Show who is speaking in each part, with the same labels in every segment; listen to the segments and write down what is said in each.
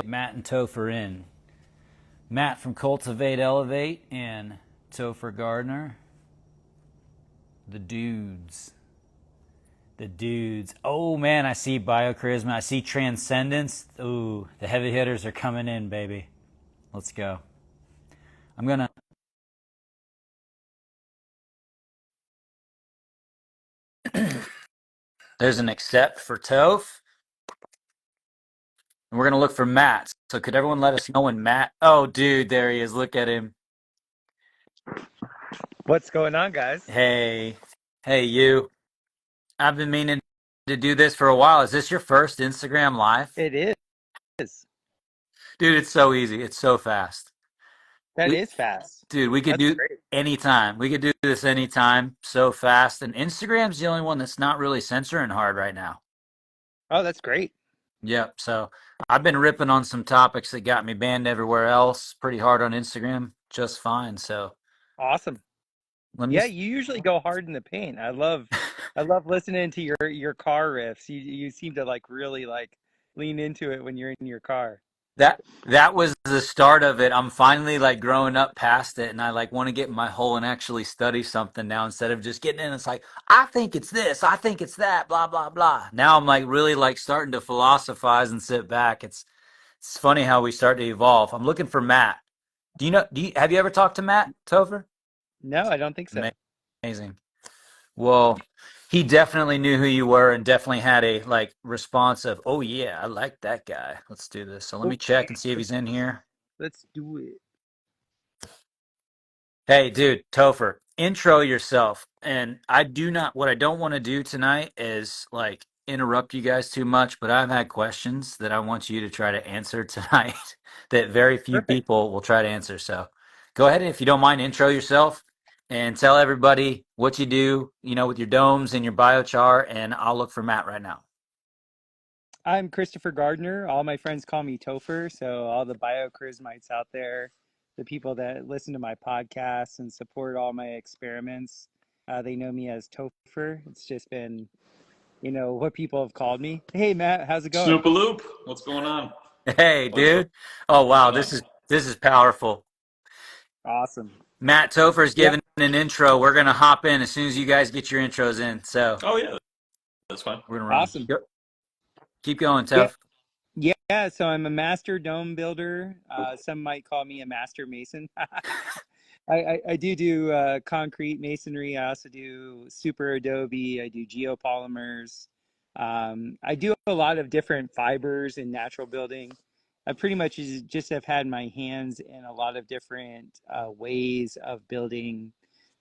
Speaker 1: Matt and Topher in. Matt from Cultivate Elevate and Topher Gardner. The dudes. The dudes. Oh man, I see Biocharisma. I see Transcendence. Ooh, the heavy hitters are coming in, baby. Let's go. I'm gonna. There's an accept for Toph. And we're gonna look for Matt. So could everyone let us know when Matt? Oh, dude, there he is. Look at him.
Speaker 2: What's going on, guys?
Speaker 1: Hey, you. I've been meaning to do this for a while. Is this your first Instagram live?
Speaker 2: It is.
Speaker 1: Dude, it's so easy. It's so fast.
Speaker 2: That
Speaker 1: We,
Speaker 2: is fast.
Speaker 1: dude, we could
Speaker 2: That's
Speaker 1: do
Speaker 2: great.
Speaker 1: anytime. We could do this anytime. So fast. And Instagram's the only one that's not really censoring hard right now.
Speaker 2: Oh, that's great.
Speaker 1: Yep. So I've been ripping on some topics that got me banned everywhere else. Pretty hard on Instagram. Just fine. So
Speaker 2: Awesome.
Speaker 1: let me.
Speaker 2: Yeah, you usually go hard in the paint. I love listening to your car riffs. You seem to like really like lean into it when you're in your car.
Speaker 1: That was the start of it. I'm finally like growing up past it, and I like want to get in my hole and actually study something now instead of just getting in. It's like I think it's this, I think it's that, blah blah blah. Now I'm like really like starting to philosophize and sit back. It's funny how we start to evolve. I'm looking for Matt. Have you ever talked to Matt Topher?
Speaker 2: No, I don't think so.
Speaker 1: Amazing. Well, he definitely knew who you were and definitely had a like response of, "Oh yeah, I like that guy. Let's do this." So let me check and see if he's in here.
Speaker 2: Let's do it.
Speaker 1: Hey, dude, Topher, intro yourself. And what I don't want to do tonight is like interrupt you guys too much, but I've had questions that I want you to try to answer tonight that very few
Speaker 2: Perfect.
Speaker 1: people will try to answer. So go ahead and if you don't mind, intro yourself and tell everybody what you do, with your domes and your biochar, and I'll look for Matt right now.
Speaker 2: I'm Christopher Gardner. All my friends call me Topher, so all the biocharismites out there, the people that listen to my podcasts and support all my experiments, they know me as Topher. It's just been what people have called me. Hey Matt, how's it going?
Speaker 3: Snoopaloop, what's going on?
Speaker 1: Hey,
Speaker 3: What's
Speaker 1: dude. Oh wow,
Speaker 3: going
Speaker 1: this
Speaker 3: on?
Speaker 1: is powerful.
Speaker 2: Awesome.
Speaker 1: Matt Topher's
Speaker 2: Yeah,
Speaker 1: giving an intro. We're gonna hop in as soon as you guys get your intros in. So
Speaker 3: Oh yeah, that's fine.
Speaker 1: we're gonna run.
Speaker 2: awesome.
Speaker 1: Yep. Keep going,
Speaker 2: Yeah,
Speaker 1: Toph.
Speaker 2: yeah. So I'm a master dome builder. Some might call me a master mason. I do concrete masonry. I also do super adobe. I do geopolymers. I do a lot of different fibers in natural building. I pretty much just have had my hands in a lot of different ways of building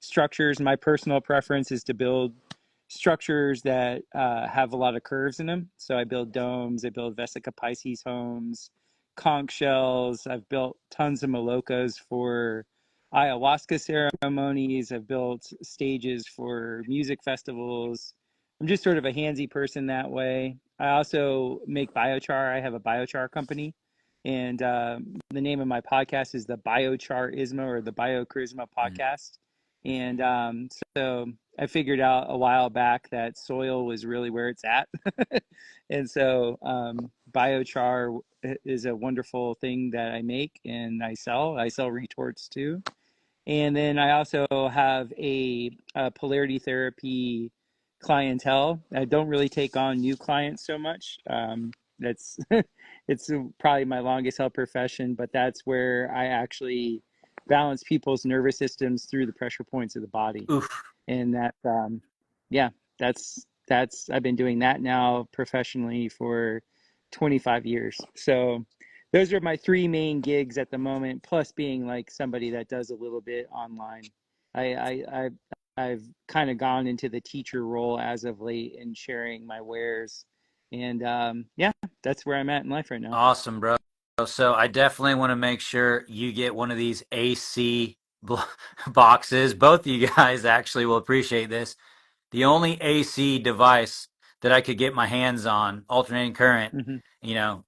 Speaker 2: structures. My personal preference is to build structures that have a lot of curves in them. So I build domes. I build Vesica Pisces homes, conch shells. I've built tons of malokas for ayahuasca ceremonies. I've built stages for music festivals. I'm just sort of a handsy person that way. I also make biochar. I have a biochar company, and the name of my podcast is the Biochar Isma or the Biocharisma Podcast. And so I figured out a while back that soil was really where it's at, and so biochar is a wonderful thing that I make and I sell. I sell retorts too. And then I also have a polarity therapy clientele. I don't really take on new clients so much. That's it's probably my longest held profession, but that's where I actually balance people's nervous systems through the pressure points of the body.
Speaker 1: Oof.
Speaker 2: And that, yeah, that's I've been doing that now professionally for 25 years. So those are my three main gigs at the moment, plus being like somebody that does a little bit online. I've kind of gone into the teacher role as of late and sharing my wares, and yeah, that's where I'm at in life right now.
Speaker 1: Awesome, bro. So I definitely want to make sure you get one of these AC boxes. Both of you guys actually will appreciate this. The only AC device that I could get my hands on, alternating current,
Speaker 2: Hmm.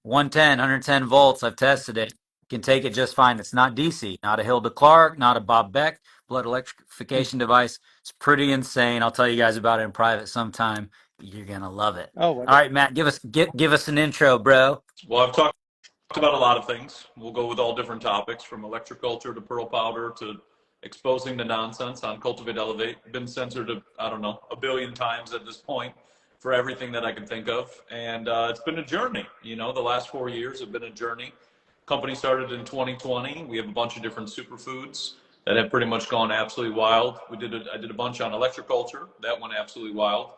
Speaker 1: 110, 110 volts. I've tested it. Can take it just fine. It's not DC, not a Hilda Clark, not a Bob Beck blood electrification device. It's pretty insane. I'll tell you guys about it in private sometime. You're gonna love it.
Speaker 2: Oh,
Speaker 1: All
Speaker 2: wonderful.
Speaker 1: right, Matt, give us an intro, bro.
Speaker 3: Well, I've talked about a lot of things. We'll go with all different topics, from electroculture to pearl powder to exposing the nonsense on Cultivate Elevate. Been censored, I don't know, a billion times at this point for everything that I can think of. And it's been a journey. You know, the last 4 years have been a journey. Company started in 2020. We have a bunch of different superfoods that have pretty much gone absolutely wild. I did a bunch on electroculture. That went absolutely wild.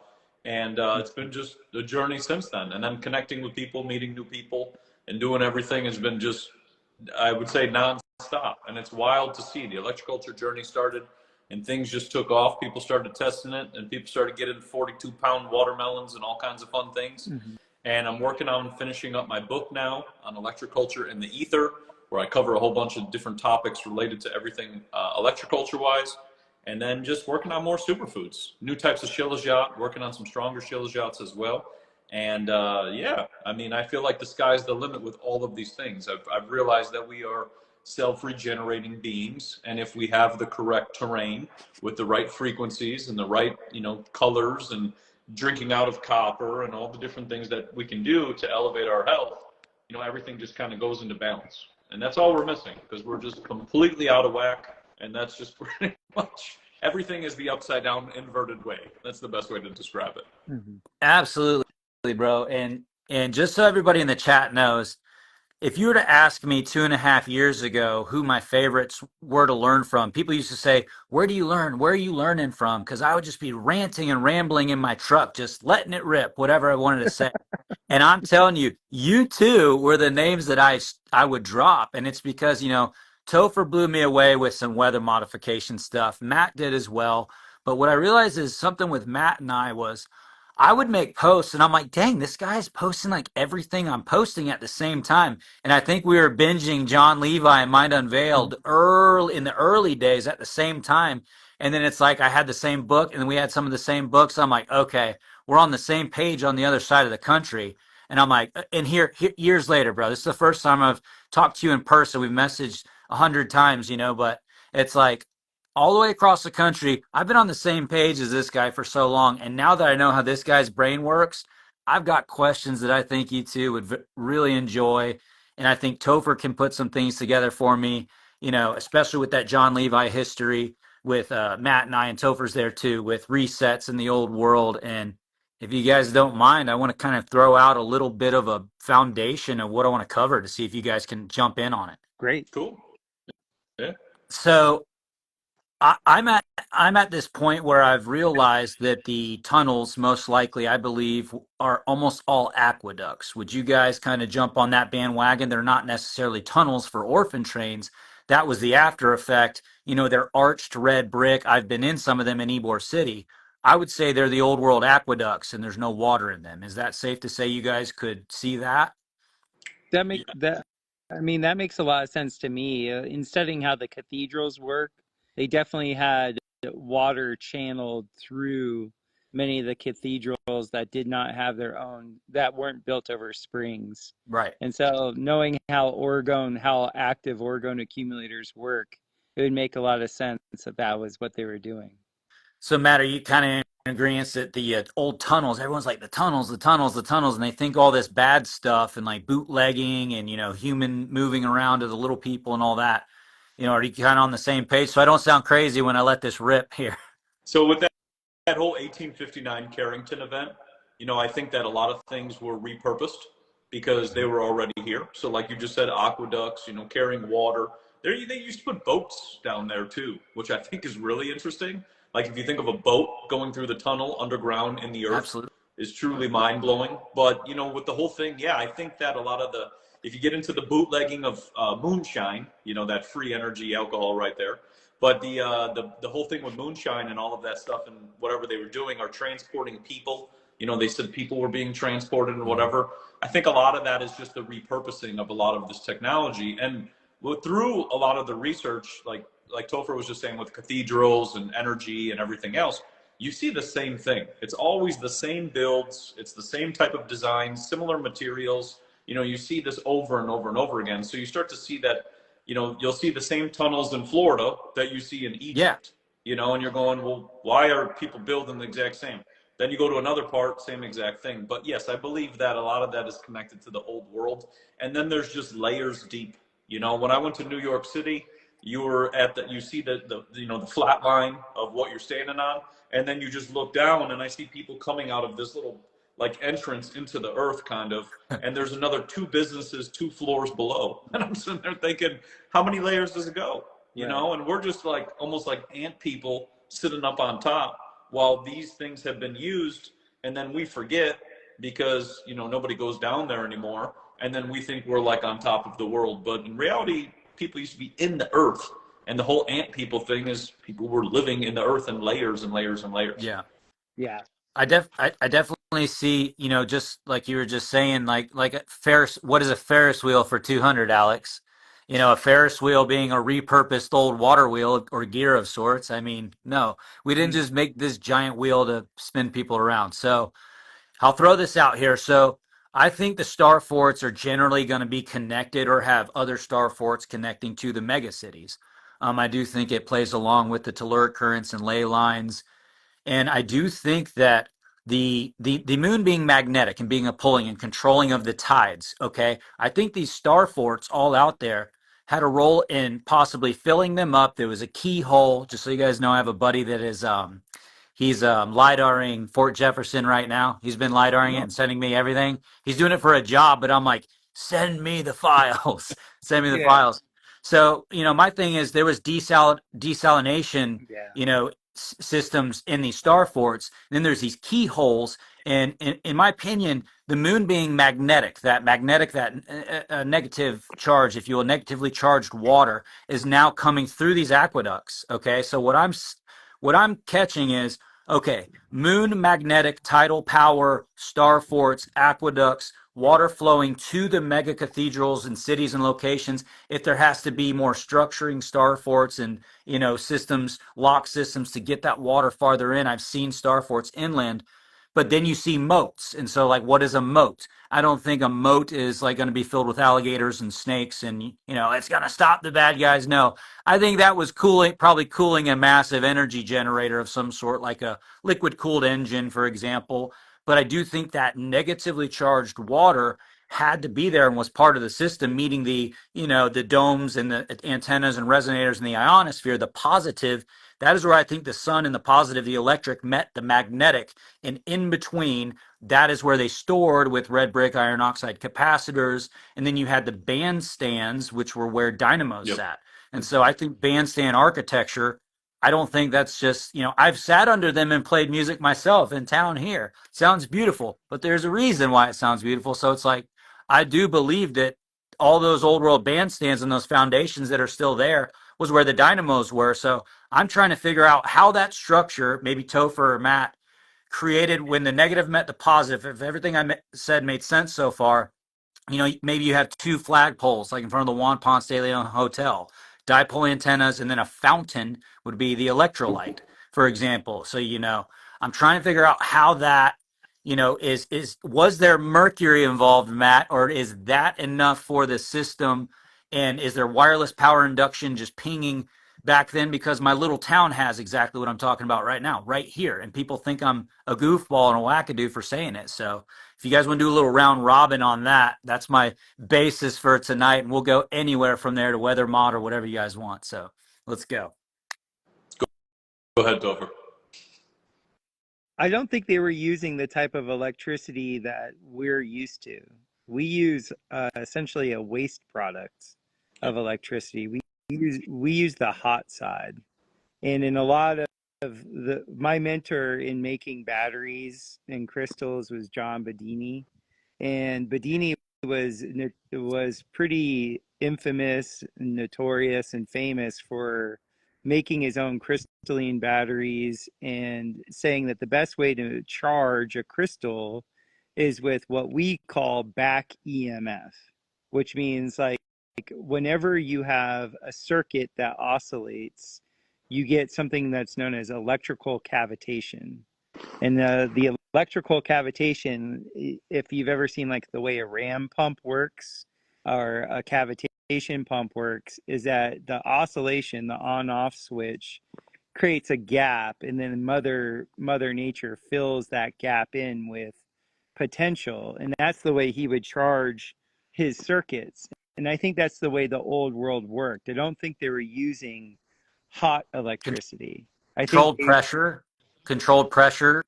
Speaker 3: And it's been just a journey since then. And then connecting with people, meeting new people, and doing everything has been just, I would say, nonstop. And it's wild to see. The electroculture journey started and things just took off. People started testing it and people started getting 42-pound watermelons and all kinds of fun things.
Speaker 2: Mm-hmm.
Speaker 3: And I'm working on finishing up my book now on electroculture and the ether, where I cover a whole bunch of different topics related to everything electroculture wise. And then just working on more superfoods, new types of shilajit, working on some stronger shilajits as well. And yeah, I mean, I feel like the sky's the limit with all of these things. I've realized that we are self-regenerating beings, and if we have the correct terrain with the right frequencies and the right, you know, colors and drinking out of copper and all the different things that we can do to elevate our health, you know, everything just kind of goes into balance. And that's all we're missing, because we're just completely out of whack. And that's just pretty much everything is the upside down inverted way. That's the best way to describe it.
Speaker 2: Mm-hmm.
Speaker 1: Absolutely, bro. And just so everybody in the chat knows, if you were to ask me 2.5 years ago who my favorites were to learn from, people used to say, "Where do you learn? Where are you learning from?" Because I would just be ranting and rambling in my truck, just letting it rip, whatever I wanted to say. And I'm telling you, you two were the names that I would drop. And it's because, you know, Topher blew me away with some weather modification stuff. Matt did as well. But what I realized is something with Matt and I was, I would make posts and I'm like, dang, this guy's posting like everything I'm posting at the same time. And I think we were binging John Levi and Mind Unveiled early in the early days at the same time. And then it's like I had the same book and then we had some of the same books. I'm like, okay, we're on the same page on the other side of the country. And I'm like, and here years later, bro, this is the first time I've talked to you in person. We've messaged 100 times, you know, but it's like, all the way across the country, I've been on the same page as this guy for so long. And now that I know how this guy's brain works, I've got questions that I think you two would really enjoy. And I think Topher can put some things together for me, you know, especially with that John Levi history with Matt and I, and Topher's there too, with resets in the old world. And if you guys don't mind, I want to kind of throw out a little bit of a foundation of what I want to cover to see if you guys can jump in on it.
Speaker 2: Great.
Speaker 3: Cool. Yeah.
Speaker 1: So I'm at this point where I've realized that the tunnels, most likely, I believe, are almost all aqueducts. Would you guys kind of jump on that bandwagon? They're not necessarily tunnels for orphan trains. That was the after effect. You know, they're arched red brick. I've been in some of them in Ybor City. I would say they're the old world aqueducts and there's no water in them. Is that safe to say you guys could see that?
Speaker 2: That makes a lot of sense to me. In studying how the cathedrals work, they definitely had water channeled through many of the cathedrals that did not have their own, that weren't built over springs.
Speaker 1: Right.
Speaker 2: And so knowing how active orgone accumulators work, it would make a lot of sense that was what they were doing.
Speaker 1: So, Matt, are you kind of in agreement that the old tunnels, everyone's like the tunnels, and they think all this bad stuff and like bootlegging and, you know, human moving around to the little people and all that? You know, are you kind of on the same page? So I don't sound crazy when I let this rip here.
Speaker 3: So with that whole 1859 Carrington event, you know, I think that a lot of things were repurposed because they were already here. So like you just said, aqueducts, you know, carrying water. They used to put boats down there too, which I think is really interesting. Like if you think of a boat going through the tunnel underground in the earth,
Speaker 1: Absolutely.
Speaker 3: is truly mind blowing. But, you know, with the whole thing, yeah, I think that a lot of if you get into the bootlegging of moonshine, you know, that free energy alcohol right there. But the whole thing with moonshine and all of that stuff and whatever they were doing are transporting people. You know, they said people were being transported and whatever. I think a lot of that is just the repurposing of a lot of this technology. And through a lot of the research, like Topher was just saying with cathedrals and energy and everything else, you see the same thing. It's always the same builds. It's the same type of design, similar materials. You know, you see this over and over and over again. So you start to see that, you know, you'll see the same tunnels in Florida that you see in Egypt, you know, and you're going, well, why are people building the exact same? Then you go to another part, same exact thing. But yes, I believe that a lot of that is connected to the old world. And then there's just layers deep. You know, when I went to New York City, you were at you see the flat line of what you're standing on, and then you just look down, and I see people coming out of this little like entrance into the earth, kind of, and there's another two businesses 2 floors below, and I'm sitting there thinking, how many layers does it go? You
Speaker 2: Right.
Speaker 3: know, and we're just like almost like ant people sitting up on top while these things have been used, and then we forget because nobody goes down there anymore, and then we think we're like on top of the world, but in reality people used to be in the earth, and the whole ant people thing is people were living in the earth in layers and layers and layers.
Speaker 1: Yeah.
Speaker 2: Yeah.
Speaker 1: I definitely see, just like you were just saying, like a Ferris, what is a Ferris wheel for 200, Alex? A Ferris wheel being a repurposed old water wheel or gear of sorts. I mean, no, we didn't
Speaker 2: Mm.
Speaker 1: just make this giant wheel to spin people around. So I'll throw this out here. So I think the star forts are generally going to be connected or have other star forts connecting to the mega cities. I do think it plays along with the telluric currents and ley lines, and I do think that the moon being magnetic and being a pulling and controlling of the tides, okay, I think these star forts all out there had a role in possibly filling them up. There was a keyhole. Just so you guys know, I have a buddy that is he's lidaring Fort Jefferson right now. He's been lidaring it and sending me everything. He's doing it for a job, but I'm like, send me the files. Send me the
Speaker 2: Yeah.
Speaker 1: files. So, my thing is there was desalination,
Speaker 2: Yeah.
Speaker 1: systems in these star forts. And then there's these keyholes. And in my opinion, the moon being magnetic, that negative charge, if you will, negatively charged water is now coming through these aqueducts. Okay. So what I'm catching is, okay, moon magnetic tidal power, star forts, aqueducts, water flowing to the mega cathedrals and cities and locations. If there has to be more structuring star forts and systems, lock systems to get that water farther in. I've seen star forts inland, but then you see moats. And so, like, what is a moat? I don't think a moat is like going to be filled with alligators and snakes and it's going to stop the bad guys. No, I think that was probably cooling a massive energy generator of some sort, like a liquid cooled engine, for example. But I do think that negatively charged water had to be there and was part of the system, meeting the domes and the antennas and resonators in the ionosphere. The positive, that is where I think the sun and the positive, the electric, met the magnetic, and in between, that is where they stored with red brick iron oxide capacitors. And then you had the bandstands, which were where dynamos
Speaker 3: Yep.
Speaker 1: sat. And so I think bandstand architecture, I don't think that's just, I've sat under them and played music myself in town here. Sounds beautiful, but there's a reason why it sounds beautiful. So it's like, I do believe that all those old world bandstands and those foundations that are still there was where the dynamos were. So I'm trying to figure out how that structure, maybe Topher or Matt, created when the negative met the positive. If everything I said made sense so far, maybe you have two flagpoles like in front of the Juan Ponce de Leon Hotel, dipole antennas, and then a fountain would be the electrolyte, for example. So, I'm trying to figure out how that, was there mercury involved, Matt, or is that enough for the system? And is there wireless power induction just pinging back then? Because my little town has exactly what I'm talking about right now, right here. And people think I'm a goofball and a wackadoo for saying it. So if you guys want to do a little round robin on that, that's my basis for tonight. And we'll go anywhere from there to weather mod or whatever you guys want. So let's go.
Speaker 3: Go ahead, Dover.
Speaker 2: I don't think they were using the type of electricity that we're used to. We use essentially a waste product of electricity. We use the hot side, and in a lot of my mentor in making batteries and crystals was John Bedini, and Bedini was pretty infamous, notorious, and famous for making his own crystalline batteries and saying that the best way to charge a crystal is with what we call back EMF, which means like whenever you have a circuit that oscillates, you get something that's known as electrical cavitation. And the electrical cavitation, if you've ever seen like the way a ram pump works or a cavitation pump works, is that the oscillation, the on-off switch, creates a gap, and then mother nature fills that gap in with potential, and that's the way he would charge his circuits. And I think that's the way the old world worked. I don't think they were using hot electricity. I think
Speaker 1: Controlled pressure, controlled pressure.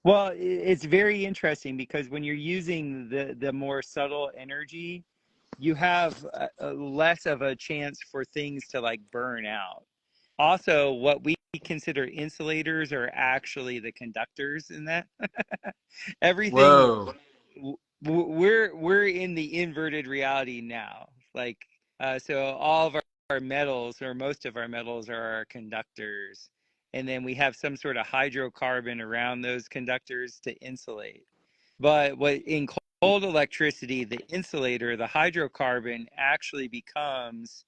Speaker 2: well, it's very interesting because when you're using the more subtle energy, you have a less of a chance for things to like burn out. Also, what we consider insulators are actually the conductors in that. Everything
Speaker 1: Whoa.
Speaker 2: we're in the inverted reality now. Like so all of our metals, or most of our metals, are our conductors. And then we have some sort of hydrocarbon around those conductors to insulate. But what in cold electricity, the insulator, the hydrocarbon actually becomes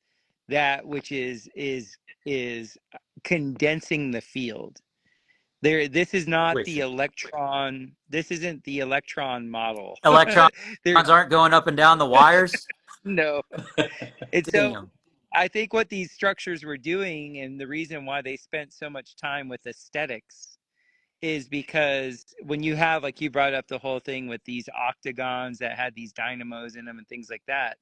Speaker 2: that which is condensing the field. This is not
Speaker 1: Wait,
Speaker 2: the electron. This isn't the electron model.
Speaker 1: electrons
Speaker 2: There,
Speaker 1: aren't going up and down the wires?
Speaker 2: no. And so
Speaker 1: Damn.
Speaker 2: I think what these structures were doing, and the reason why they spent so much time with aesthetics, is because when you have, like you brought up the whole thing with these octagons that had these dynamos in them and things like that.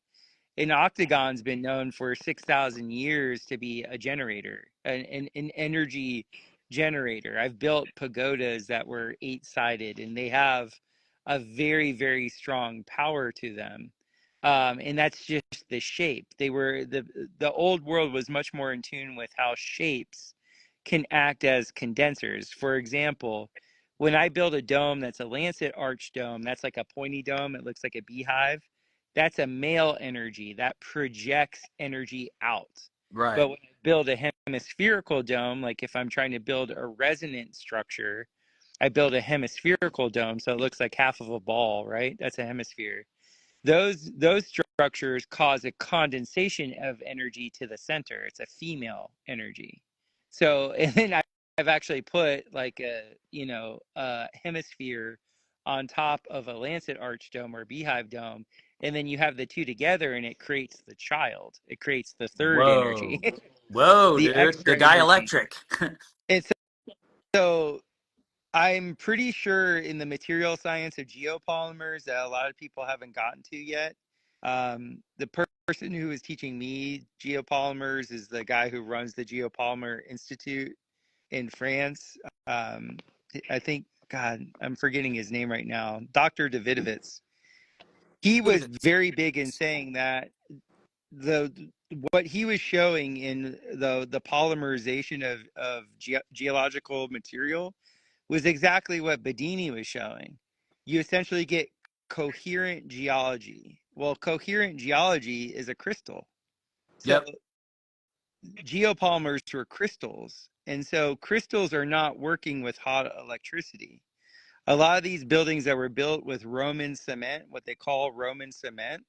Speaker 2: An octagon's been known for 6,000 years to be a generator, an energy generator. I've built pagodas that were 8-sided, and they have a very, very strong power to them. And that's just the shape. The old world was much more in tune with how shapes can act as condensers. For example, when I build a dome that's a lancet arch dome, that's like a pointy dome, it looks like a beehive. That's a male energy that projects energy out.
Speaker 1: Right.
Speaker 2: But when I build a hemispherical dome, like if I'm trying to build a resonant structure, I build a hemispherical dome, so it looks like half of a ball, right? That's a hemisphere. Those structures cause a condensation of energy to the center. It's a female energy. So, and then I've actually put like a hemisphere on top of a lancet arch dome or beehive dome, and then you have the two together, and it creates the child. It creates the third energy,
Speaker 1: Whoa. Whoa,
Speaker 2: the
Speaker 1: dude. The
Speaker 2: extra
Speaker 1: guy
Speaker 2: energy.
Speaker 1: electric.
Speaker 2: And so I'm pretty sure in the material science of geopolymers that a lot of people haven't gotten to yet. The person who is teaching me geopolymers is the guy who runs the Geopolymer Institute in France. I think, God, I'm forgetting his name right now. Dr. Davidovitz. He was very big in saying that the what he was showing in the polymerization of geological material was exactly what Bedini was showing. You essentially get coherent geology. Well, coherent geology is a crystal. So
Speaker 1: Yep.
Speaker 2: geopolymers were crystals. And so crystals are not working with hot electricity. A lot of these buildings that were built with Roman cement, what they call Roman cement,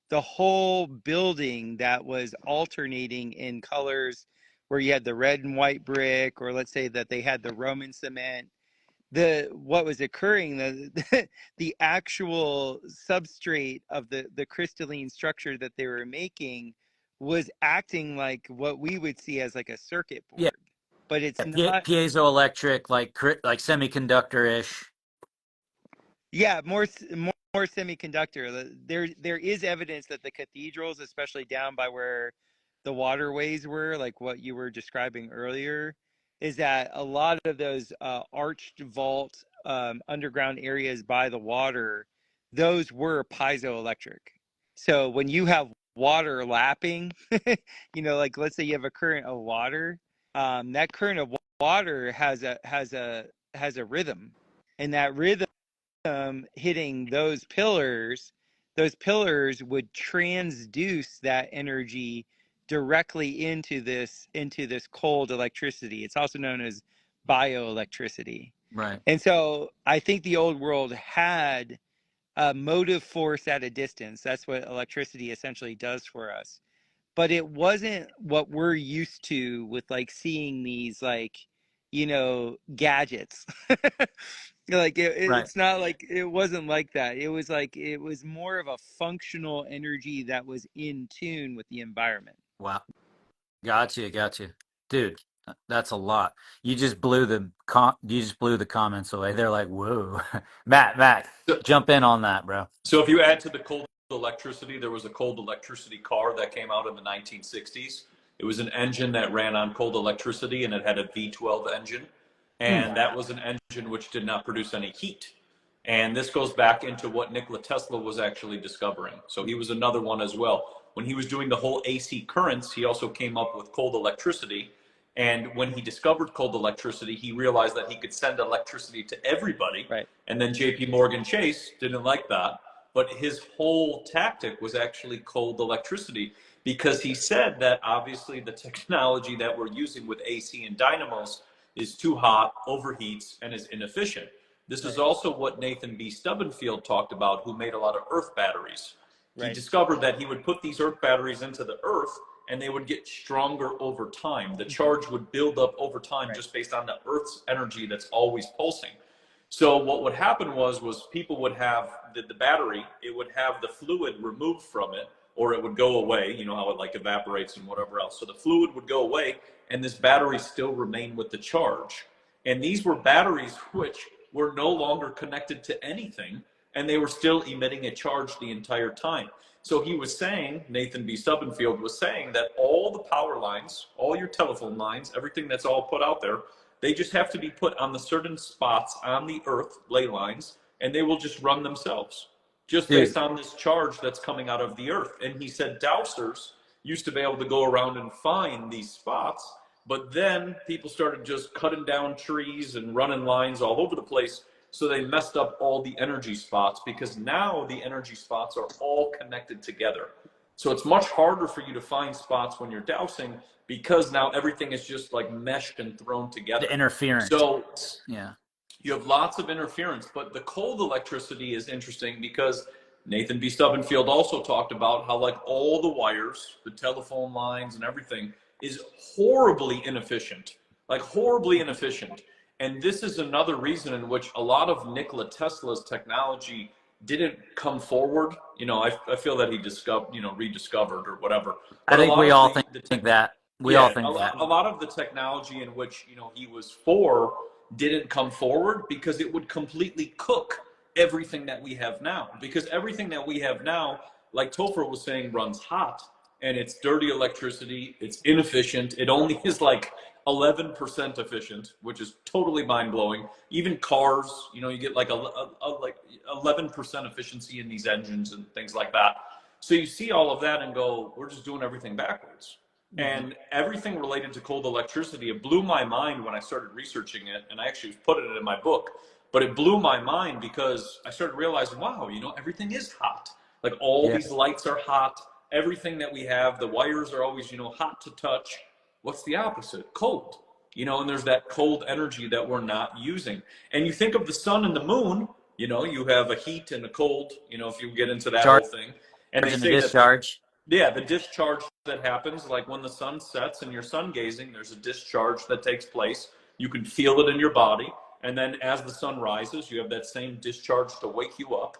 Speaker 2: the whole building that was alternating in colors, where you had the red and white brick, or let's say that they had the Roman cement, what was occurring, the actual substrate of the crystalline structure that they were making was acting like what we would see as like a circuit
Speaker 1: Yeah.
Speaker 2: board, but it's not.
Speaker 1: Piezoelectric, like semiconductor-ish.
Speaker 2: Yeah, more semiconductor. There is evidence that the cathedrals, especially down by where the waterways were, like what you were describing earlier, is that a lot of those arched vault underground areas by the water, those were piezoelectric. So when you have water lapping, like let's say you have a current of water, that current of water has a rhythm, and that rhythm hitting those pillars would transduce that energy directly into this cold electricity. It's also known as bioelectricity.
Speaker 1: Right.
Speaker 2: And so I think the old world had a motive force at a distance. That's what electricity essentially does for us. But it wasn't what we're used to with like seeing these like, gadgets. Like
Speaker 1: Right.
Speaker 2: it's not like it wasn't like that. It was more of a functional energy that was in tune with the environment.
Speaker 1: Wow. Gotcha. Dude, that's a lot. You just blew the comments away. They're like, whoa. Matt,
Speaker 3: So,
Speaker 1: jump in on that, bro.
Speaker 3: so if you add to the cold electricity, there was a cold electricity car that came out in the 1960s. It was an engine that ran on cold electricity, and it had a V12 engine.
Speaker 1: Hmm.
Speaker 3: And that was an engine which did not produce any heat. And this goes back into what Nikola Tesla was actually discovering. So he was another one as well. When he was doing the whole AC currents, he also came up with cold electricity. And when he discovered cold electricity, he realized that he could send electricity to everybody.
Speaker 2: Right.
Speaker 3: And then JP Morgan Chase didn't like that. But his whole tactic was actually cold electricity, because he said that obviously the technology that we're using with AC and dynamos is too hot, overheats, and is inefficient. This is also what Nathan B. Stubbenfield talked about, who made a lot of earth batteries. He
Speaker 2: Right.
Speaker 3: discovered that he would put these earth batteries into the earth, and they would get stronger over time. The charge would build up over time
Speaker 2: Right.
Speaker 3: just based on the earth's energy that's always pulsing. So what would happen was people would have the battery, it would have the fluid removed from it, or it would go away. You know how it like evaporates and whatever else. So the fluid would go away, and this battery still remained with the charge. And these were batteries which were no longer connected to anything, and they were still emitting a charge the entire time. So he was saying, Nathan B. Stubbenfield was saying, that all the power lines, all your telephone lines, everything that's all put out there, they just have to be put on the certain spots on the earth, ley lines, and they will just run themselves, just
Speaker 1: Dude,
Speaker 3: based on this charge that's coming out of the earth. And he said dowsers used to be able to go around and find these spots, but then people started just cutting down trees and running lines all over the place. So they messed up all the energy spots, because now the energy spots are all connected together. So it's much harder for you to find spots when you're dowsing, because now everything is just like meshed and thrown together.
Speaker 1: the interference.
Speaker 3: So
Speaker 1: Yeah.
Speaker 3: you have lots of interference. But the cold electricity is interesting, because Nathan B. Stubbenfield also talked about how like all the wires, the telephone lines and everything is horribly inefficient, like horribly inefficient. And this is another reason in which a lot of Nikola Tesla's technology didn't come forward. You know, I feel that he discovered, rediscovered or whatever.
Speaker 1: I
Speaker 3: But a
Speaker 1: think
Speaker 3: lot
Speaker 1: we
Speaker 3: of
Speaker 1: all
Speaker 3: the
Speaker 1: think that. We all
Speaker 3: yeah,
Speaker 1: think that.
Speaker 3: a lot of the technology in which he was for didn't come forward, because it would completely cook everything that we have now. Because everything that we have now, like Topher was saying, runs hot, and it's dirty electricity. It's inefficient. It only is like 11% efficient, which is totally mind blowing. Even cars, you get like like 11% efficiency in these engines and things like that. So you see all of that and go, we're just doing everything backwards. And everything related to cold electricity, it blew my mind when I started researching it, and I actually put it in my book. But it blew my mind because I started realizing, wow, everything is hot. Like all
Speaker 1: Yeah.
Speaker 3: these lights are hot. Everything that we have, the wires are always, hot to touch. What's the opposite? Cold. And there's that cold energy that we're not using. And you think of the sun and the moon, you have a heat and a cold, if you get into that
Speaker 1: Charge
Speaker 3: whole thing. And they
Speaker 1: and the
Speaker 3: say that
Speaker 1: discharge.
Speaker 3: the discharge that happens, like when the sun sets and you're sun gazing, there's a discharge that takes place. You can feel it in your body. And then as the sun rises, you have that same discharge to wake you up.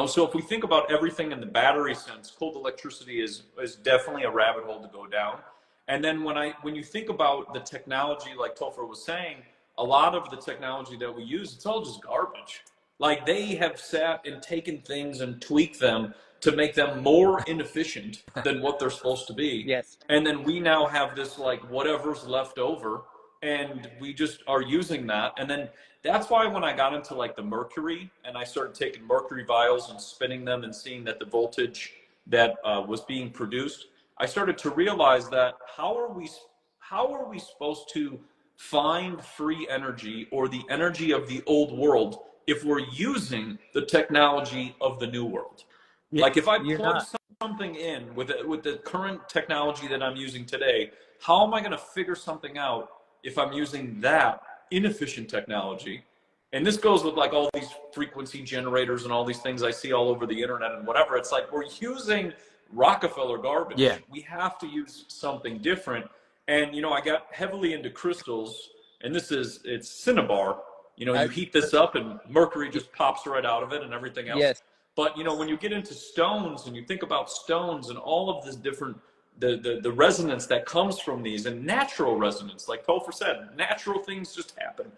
Speaker 3: So if we think about everything in the battery sense, cold electricity is definitely a rabbit hole to go down. And then when you think about the technology, like Topher was saying, a lot of the technology that we use, it's all just garbage. Like they have sat and taken things and tweaked them to make them more inefficient than what they're supposed to be.
Speaker 2: Yes.
Speaker 3: And then we now have this like whatever's left over, and we just are using that. And then that's why when I got into like the mercury and I started taking mercury vials and spinning them and seeing that the voltage that was being produced, I started to realize that how are we supposed to find free energy or the energy of the old world if we're using the technology of the new world? Like if I plug something in with the current technology that I'm using today, how am I going to figure something out if I'm using that inefficient technology? And this goes with like all these frequency generators and all these things I see all over the internet and whatever. It's like we're using Rockefeller garbage.
Speaker 1: Yeah.
Speaker 3: We have to use something different. And I got heavily into crystals, and it's cinnabar. You heat this up and mercury just pops right out of it and everything else.
Speaker 2: Yes.
Speaker 3: But when you get into stones and you think about stones and all of this different the resonance that comes from these, and natural resonance, like Topher said, natural things just happen.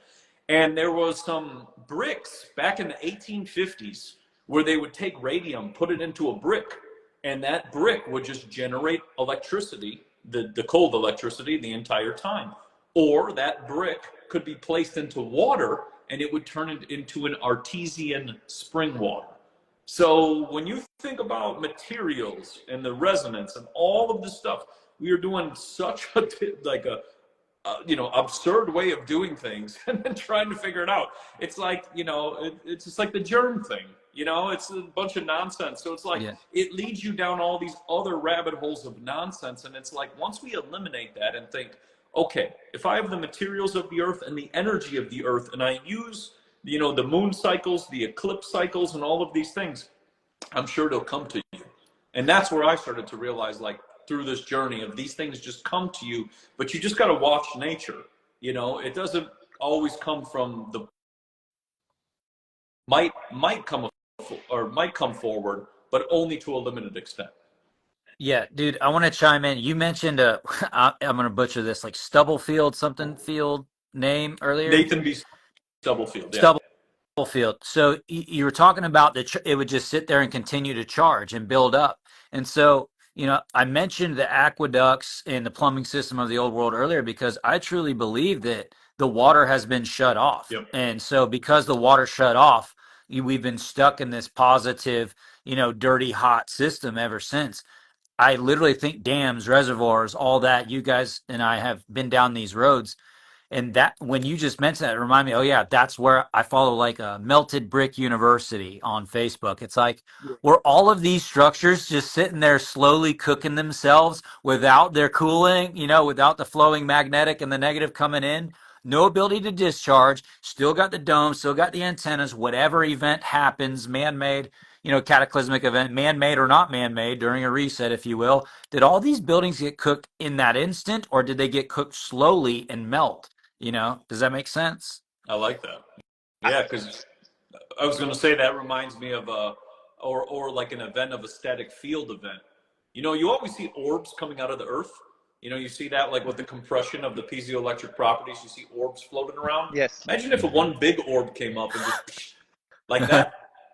Speaker 3: And there was some bricks back in the 1850s where they would take radium, put it into a brick, and that brick would just generate electricity, the cold electricity, the entire time. Or that brick could be placed into water and it would turn it into an artesian spring water. So when you think about materials and the resonance and all of this stuff, we are doing such a like a absurd way of doing things and then trying to figure it out. It's like, it's just like the germ thing, it's a bunch of nonsense. So it's like,
Speaker 1: Yeah.
Speaker 3: it leads you down all these other rabbit holes of nonsense. And it's like, once we eliminate that and think, okay, if I have the materials of the earth and the energy of the earth, and I use, the moon cycles, the eclipse cycles, and all of these things, I'm sure they'll come to you. And that's where I started to realize, like, through this journey of these things just come to you, but you just got to watch nature. It doesn't always come from the might come forward, but only to a limited extent.
Speaker 1: Yeah, dude, I want to chime in. You mentioned I'm going to butcher this, like Stubblefield something field name earlier.
Speaker 3: Nathan B. Stubblefield. Yeah.
Speaker 1: Stubblefield. So you were talking about it would just sit there and continue to charge and build up. And so, I mentioned the aqueducts and the plumbing system of the old world earlier because I truly believe that the water has been shut off.
Speaker 3: Yep.
Speaker 1: And so because the water shut off, we've been stuck in this positive, dirty, hot system ever since. I literally think dams, reservoirs, all that, you guys and I have been down these roads. And that, when you just mentioned that, it reminded me, oh yeah, that's where I follow like a Melted Brick University on Facebook. It's like, were all of these structures just sitting there slowly cooking themselves without their cooling, without the flowing magnetic and the negative coming in, no ability to discharge, still got the dome, still got the antennas, whatever event happens, man-made, cataclysmic event, man-made or not man-made, during a reset, if you will. Did all these buildings get cooked in that instant, or did they get cooked slowly and melt? Does that make sense?
Speaker 3: I like that. Yeah, because I was going to say that reminds me of or like an event of a static field event. You always see orbs coming out of the earth. You see that like with the compression of the piezoelectric properties, you see orbs floating around.
Speaker 2: Yes.
Speaker 3: Imagine if one big orb came up and just like that.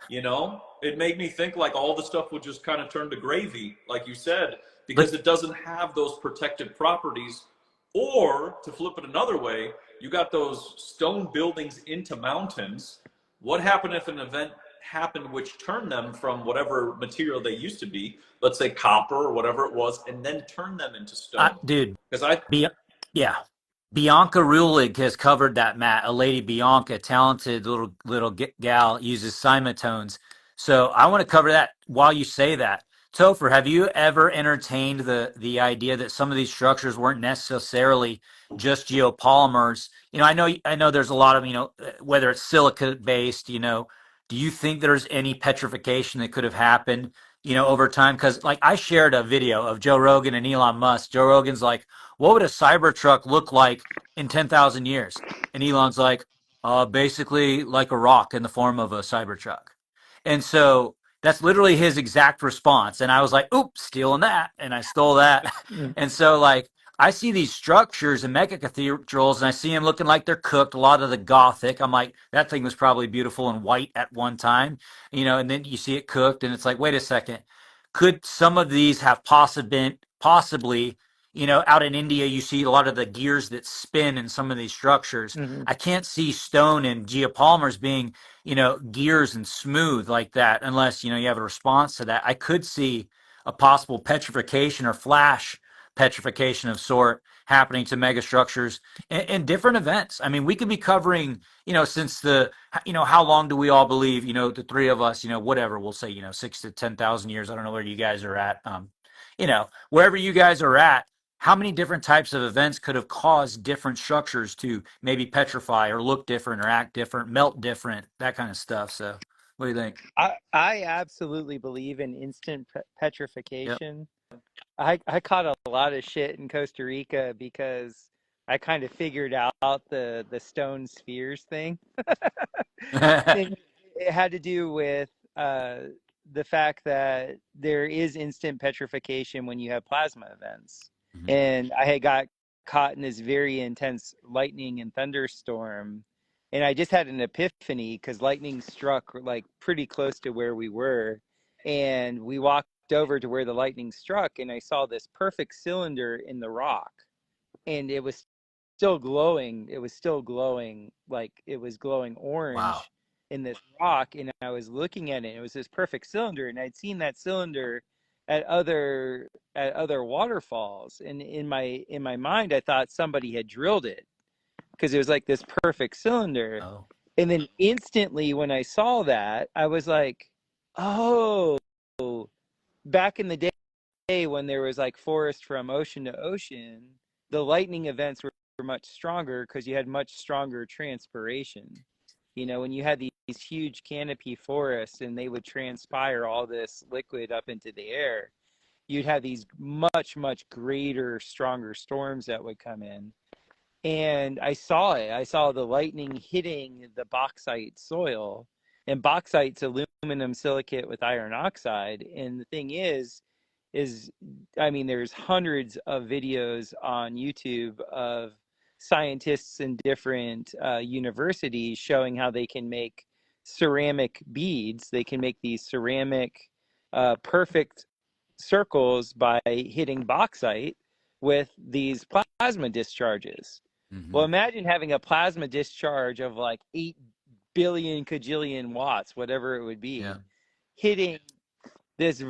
Speaker 3: It made me think like all the stuff would just kind of turn to gravy, like you said, because it doesn't have those protective properties. Or to flip it another way, you got those stone buildings into mountains. What happened if an event happened which turned them from whatever material they used to be, let's say copper or whatever it was, and then turned them into stone?
Speaker 1: Dude,
Speaker 3: Because
Speaker 1: yeah. Bianca Rulig has covered that, Matt. A lady, Bianca, talented little gal, uses simatones. So I want to cover that while you say that. Topher, have you ever entertained the idea that some of these structures weren't necessarily just geopolymers? I know there's a lot of, whether it's silica based, do you think there's any petrification that could have happened, over time? Because like I shared a video of Joe Rogan and Elon Musk. Joe Rogan's like, what would a Cybertruck look like in 10,000 years? And Elon's like, basically like a rock in the form of a Cybertruck. And so that's literally his exact response. And I was like, oops, stealing that. And I stole that. And so like, I see these structures and mega cathedrals and I see them looking like they're cooked, a lot of the Gothic. I'm like, that thing was probably beautiful and white at one time, and then you see it cooked and it's like, wait a second. Could some of these have possibly, out in India, you see a lot of the gears that spin in some of these structures.
Speaker 2: Mm-hmm.
Speaker 1: I can't see stone and geopolymers being, gears and smooth like that unless, you have a response to that. I could see a possible petrification or flash petrification of sort happening to megastructures and different events. I mean, we could be covering, since how long do we all believe, the three of us, whatever, we'll say, 6 to 10,000 years. I don't know where you guys are at. Wherever you guys are at, how many different types of events could have caused different structures to maybe petrify or look different or act different, melt different, that kind of stuff. So what do you think?
Speaker 2: I absolutely believe in instant
Speaker 1: Yep.
Speaker 2: petrification. I caught a lot of shit in Costa Rica because I kind of figured out the stone spheres thing. And it had to do with the fact that there is instant petrification when you have plasma events.
Speaker 1: Mhm.
Speaker 2: And I had got caught in this very intense lightning and thunderstorm. And I just had an epiphany because lightning struck like pretty close to where we were. And we walked over to where the lightning struck, and I saw this perfect cylinder in the rock. And it was still glowing. It was still glowing, like it was glowing
Speaker 1: Wow.
Speaker 2: orange in this rock. And I was looking at it. It was this perfect cylinder, and I'd seen that cylinder at other waterfalls. And in my mind, I thought somebody had drilled it because it was like this perfect cylinder.
Speaker 1: Oh.
Speaker 2: And then instantly, when I saw that, I was like, oh, back in the day when there was like forest from ocean to ocean, the lightning events were much stronger because you had much stronger transpiration. You know, when you had these huge canopy forests and they would transpire all this liquid up into the air, you'd have these much, much greater, stronger storms that would come in. And I saw it. I saw the lightning hitting the bauxite soil, and bauxite's aluminum silicate with iron oxide. And the thing is, I mean, there's hundreds of videos on YouTube of scientists in different universities showing how they can make ceramic beads. They can make these ceramic perfect circles by hitting bauxite with these plasma discharges. Well,
Speaker 1: Mhm.
Speaker 2: imagine having a plasma discharge of like 8 billion kajillion watts, whatever it would
Speaker 1: Yeah.
Speaker 2: be, hitting this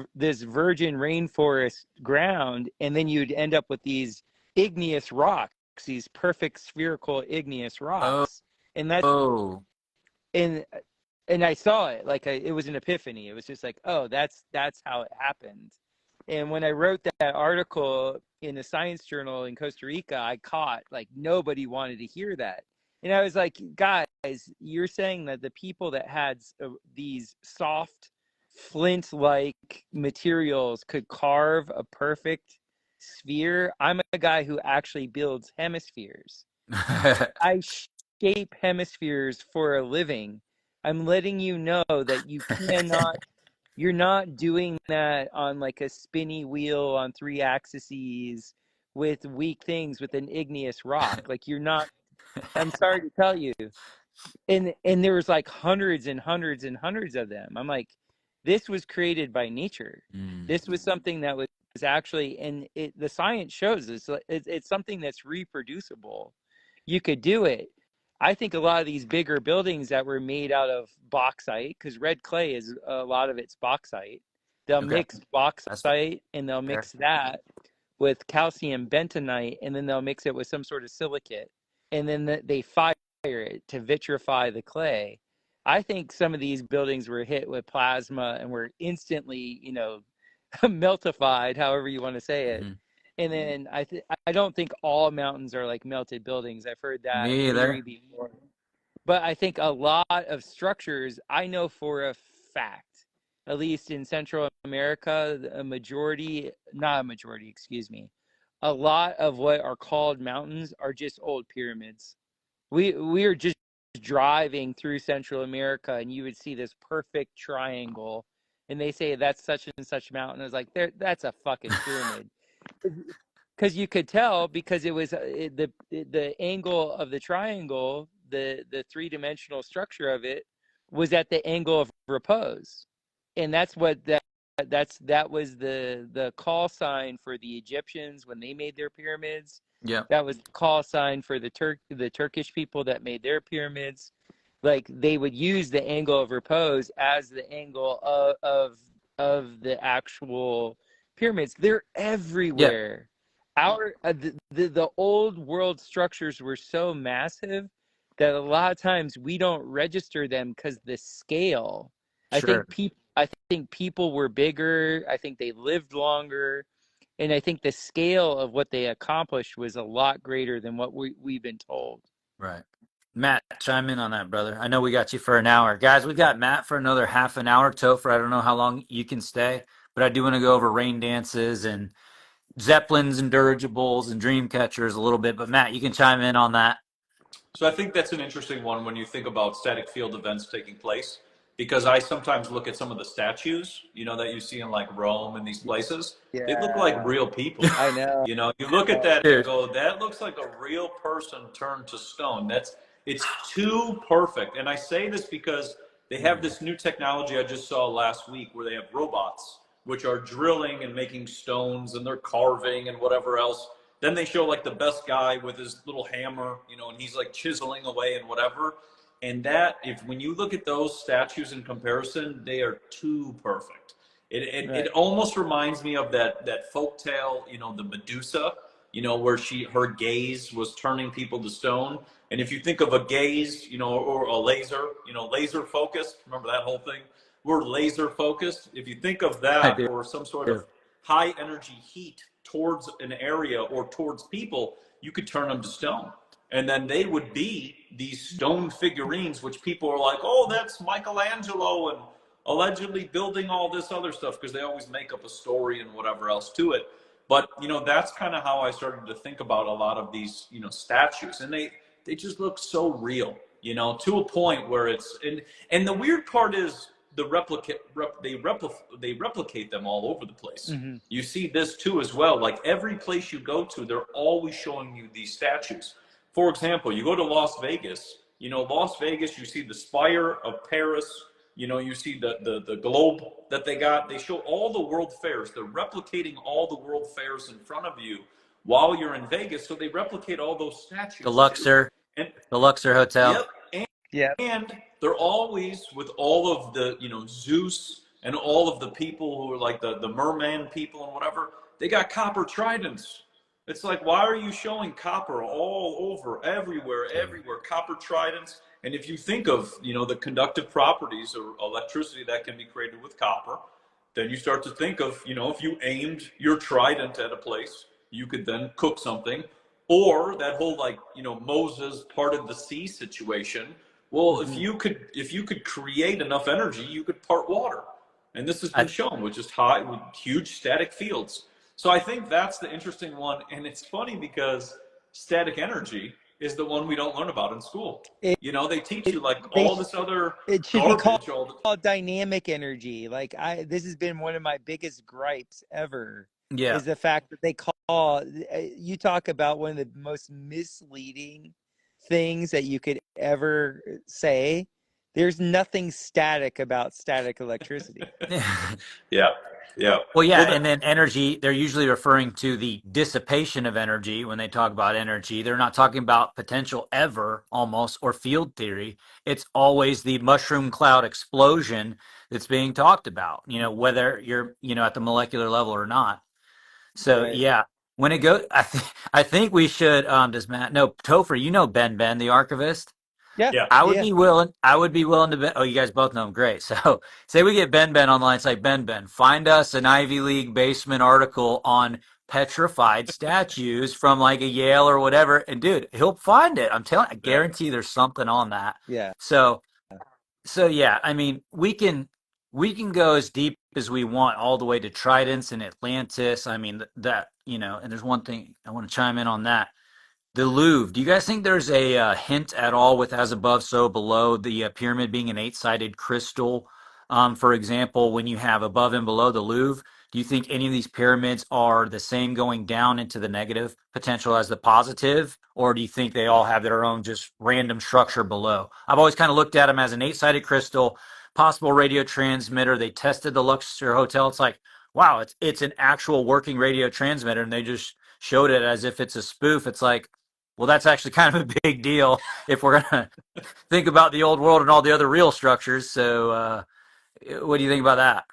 Speaker 2: virgin rainforest ground, and then you'd end up with these igneous rocks, these perfect spherical igneous
Speaker 1: Oh.
Speaker 2: rocks. And that's
Speaker 1: Oh.
Speaker 2: and and I saw it like it was an epiphany. It was just like, oh, that's how it happened. And when I wrote that article in a science journal in Costa Rica, I caught like nobody wanted to hear that. And I was like, guys, you're saying that the people that had these soft flint-like materials could carve a perfect sphere. I'm a guy who actually builds hemispheres. I shape hemispheres for a living. I'm letting you know that you're not doing that on like a spinny wheel on 3 axes with weak things with an igneous rock. Like you're not, I'm sorry to tell you. And there was like hundreds and hundreds and hundreds of them. I'm like, this was created by nature.
Speaker 1: Mm.
Speaker 2: This was something that was actually, and the science shows this. It's something that's reproducible. You could do it. I think a lot of these bigger buildings that were made out of bauxite, because red clay is a lot of it's bauxite. They'll
Speaker 1: Okay.
Speaker 2: mix
Speaker 1: That's
Speaker 2: bauxite and they'll
Speaker 1: fair.
Speaker 2: mix that with calcium bentonite, and then they'll mix it with some sort of silicate, and then they fire it to vitrify the clay. I think some of these buildings were hit with plasma and were instantly, meltified, however you want to say it.
Speaker 1: Mhm.
Speaker 2: And then I don't think all mountains are like melted buildings. I've heard that
Speaker 1: Me
Speaker 2: there
Speaker 1: either.
Speaker 2: may be more. But I think a lot of structures, I know for a fact, at least in Central America, not a majority, excuse me, a lot of what are called mountains are just old pyramids. We are just driving through Central America, and you would see this perfect triangle, and they say that's such and such mountain. I was like, that's a fucking pyramid, because you could tell because it was the angle of the triangle, the three-dimensional structure of it was at the angle of repose, and that was the call sign for the Egyptians when they made their pyramids.
Speaker 1: Yeah.
Speaker 2: That was the call sign for the Turkish people that made their pyramids. Like they would use the angle of repose as the angle of the actual pyramids. They're
Speaker 1: Yeah.
Speaker 2: everywhere. The old world structures were so massive that a lot of times we don't register them because the scale.
Speaker 1: Sure.
Speaker 2: I think people were bigger. I think they lived longer. And I think the scale of what they accomplished was a lot greater than what we've been told.
Speaker 1: Right. Matt, chime in on that, brother. I know we got you for an hour. Guys, we got Matt for another half an hour. Topher, I don't know how long you can stay, but I do want to go over rain dances and Zeppelins and dirigibles and dream catchers a little bit. But Matt, you can chime in on that.
Speaker 3: So I think that's an interesting one when you think about static field events taking place. because I sometimes look at some of the statues, you know, that you see in like Rome and these places. They look like
Speaker 2: Yeah,
Speaker 3: real people.
Speaker 2: I know.
Speaker 3: You know, you look at that and
Speaker 1: Dude,
Speaker 3: go, that looks like a real person turned to stone. It's too perfect. And I say this because they have this new technology I just saw last week where they have robots which are drilling and making stones and they're carving and whatever else. Then they show like the best guy with his little hammer, you know, and he's like chiseling away and whatever. And that, if when you look at those statues in comparison, they are too perfect. It
Speaker 2: Right.
Speaker 3: almost reminds me of that folk tale, you know, the Medusa, you know, where her gaze was turning people to stone. And if you think of a gaze, you know, or a laser, you know, laser focused, remember that whole thing? We're laser focused. If you think of
Speaker 1: I
Speaker 3: that
Speaker 1: do.
Speaker 3: or some sort of high energy heat towards an area or towards people, you could turn them to stone. And then they would be these stone figurines, which people are like, oh, that's Michelangelo and allegedly building all this other stuff, because they always make up a story and whatever else to it. But, you know, that's kind of how I started to think about a lot of these, you know, statues. And they just look so real, you know, to a point where and the weird part is they replicate them all over the place.
Speaker 2: Hmm.
Speaker 3: You see this too as well. Like every place you go to, they're always showing you these statues. For example, you go to Las Vegas, you know, Las Vegas, you see the Spire of Paris, you know, you see the globe that they got. They show all the world fairs. They're replicating all the world fairs in front of you while you're in Vegas. So they replicate all those
Speaker 1: The
Speaker 3: statues too.
Speaker 1: Luxor,
Speaker 3: And
Speaker 1: the Luxor Hotel.
Speaker 3: yep,
Speaker 2: Yep.
Speaker 3: and they're always with all of the, you know, Zeus and all of the people who are like the merman people and whatever. They got copper tridents. It's like, why are you showing copper all over, everywhere, copper tridents? And if you think of, you know, the conductive properties or electricity that can be created with copper, then you start to think of, you know, if you aimed your trident at a place, you could then cook something. Or that whole, like, you know, Moses parted the sea situation. Well,
Speaker 2: Hmm.
Speaker 3: if you could create enough energy, you could part water. And this has been
Speaker 1: I,
Speaker 3: shown with just high, with huge static fields. So I think that's the interesting one. And it's funny because static energy is the one we don't learn about in school.
Speaker 2: It,
Speaker 3: You know, they teach
Speaker 2: it
Speaker 3: you like
Speaker 2: they
Speaker 3: all this other
Speaker 2: it should be called
Speaker 3: garbage, all the,
Speaker 2: dynamic energy. Like this has been one of my biggest gripes ever,
Speaker 1: yeah.
Speaker 2: is the fact that they call you talk about one of the most misleading things that you could ever say. There's nothing static about static electricity.
Speaker 3: yeah, yeah.
Speaker 1: Well, yeah,
Speaker 3: Well, that,
Speaker 1: and then energy, they're usually referring to the dissipation of energy when they talk about energy. They're not talking about potential ever, almost, or field theory. It's always the mushroom cloud explosion that's being talked about, you know, whether you're, you know, at the molecular level or not. So,
Speaker 2: Right.
Speaker 1: yeah, when it goes, I think we should, does Matt, no, Topher, you know Ben, the archivist?
Speaker 2: Yeah.
Speaker 3: yeah.
Speaker 2: Yeah.
Speaker 1: I would be willing to bet. Oh, you guys both know him. Great. So say we get Ben online. It's like, Ben, find us an Ivy League basement article on petrified statues from like a Yale or whatever. And dude, he'll find it. I
Speaker 3: Yeah.
Speaker 1: guarantee there's something on that.
Speaker 2: Yeah.
Speaker 1: So, so yeah, I mean, we can go as deep as we want all the way to Tridents and Atlantis. I mean, that, you know, and there's one thing I want to chime in on that. The Louvre. Do you guys think there's a hint at all with as above, so below, the pyramid being an eight-sided crystal? For example, when you have above and below the Louvre, do you think any of these pyramids are the same going down into the negative potential as the positive? Or do you think they all have their own just random structure below? I've always kind of looked at them as an eight-sided crystal, possible radio transmitter. They tested the Luxor Hotel. It's like, wow, it's an actual working radio transmitter, and they just showed it as if it's a spoof. It's like, well, that's actually kind of a big deal if we're going to think about the old world and all the other real structures. So, what do you think about that?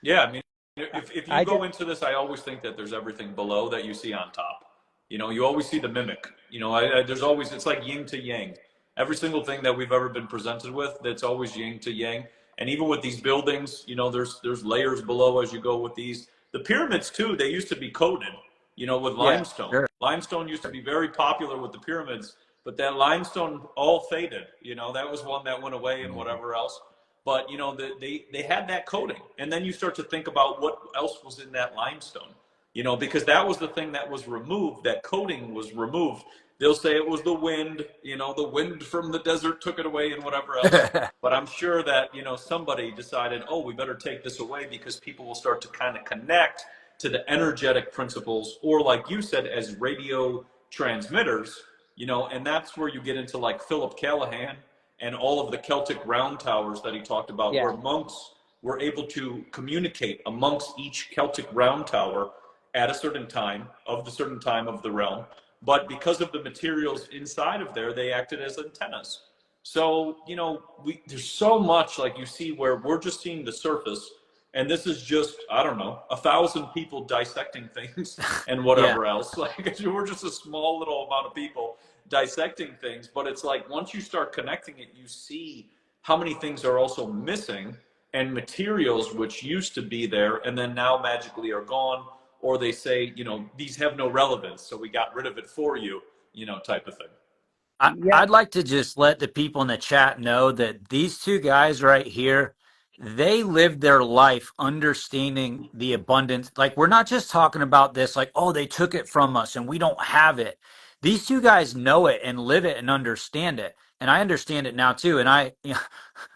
Speaker 3: Yeah, I mean,
Speaker 2: I,
Speaker 3: if you
Speaker 2: I
Speaker 3: go
Speaker 2: just
Speaker 3: into this, I always think that there's everything below that you see on top. You know, you always see the mimic. You know, there's always, it's like yin to yang. Every single thing that we've ever been presented with, that's always yin to yang. And even with these buildings, you know, there's layers below as you go with these. The pyramids too, they used to be coated, you know, with
Speaker 2: yeah.
Speaker 3: limestone.
Speaker 1: Sure.
Speaker 3: Limestone used to be very popular with the pyramids, but that limestone all faded. You know, that was one that went away and whatever else. But you know, they had that coating, and then you start to think about what else was in that limestone. You know, because that was the thing that was removed. That coating was removed. they'll say it was the wind, the wind from the desert took it away and whatever else. But I'm sure that, somebody decided, oh, we better take this away because people will start to kind of connect to the energetic principles, or like you said, as radio transmitters, and that's where you get into like Philip Callahan and all of the Celtic round towers that he talked about,
Speaker 2: Yeah.
Speaker 3: where monks were able to communicate amongst each Celtic round tower at a certain time of the realm. But because of the materials inside of there, they acted as antennas. So, there's so much, like you see, where we're just seeing the surface. And this is just, I don't know, 1,000 people dissecting things and whatever else. Like, we're just a small little amount of people dissecting things. But it's like, once you start connecting it, you see how many things are also missing, and materials which used to be there and then now magically are gone. Or they say, these have no relevance, so we got rid of it for you, type of thing.
Speaker 2: Yeah.
Speaker 1: I'd like to just let the people in the chat know that these two guys right here, they lived their life understanding the abundance. Like, we're not just talking about this, like, oh, they took it from us and we don't have it. These two guys know it and live it and understand it. And I understand it now too. And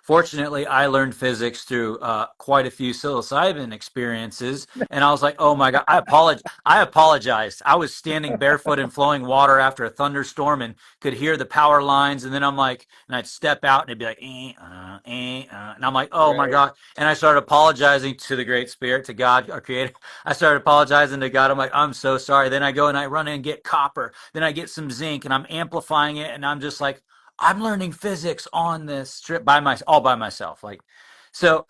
Speaker 1: fortunately, I learned physics through quite a few psilocybin experiences. And I was like, oh my God, I apologized. I was standing barefoot in flowing water after a thunderstorm and could hear the power lines. And then I'm like, and I'd step out and it'd be like, and I'm like, oh my God. And I started apologizing to the Great Spirit, to God, our creator. I started apologizing to God. I'm like, I'm so sorry. Then I go and I run in and get copper. Then I get some zinc and I'm amplifying it. And I'm just like, I'm learning physics on this trip all by myself. Like, so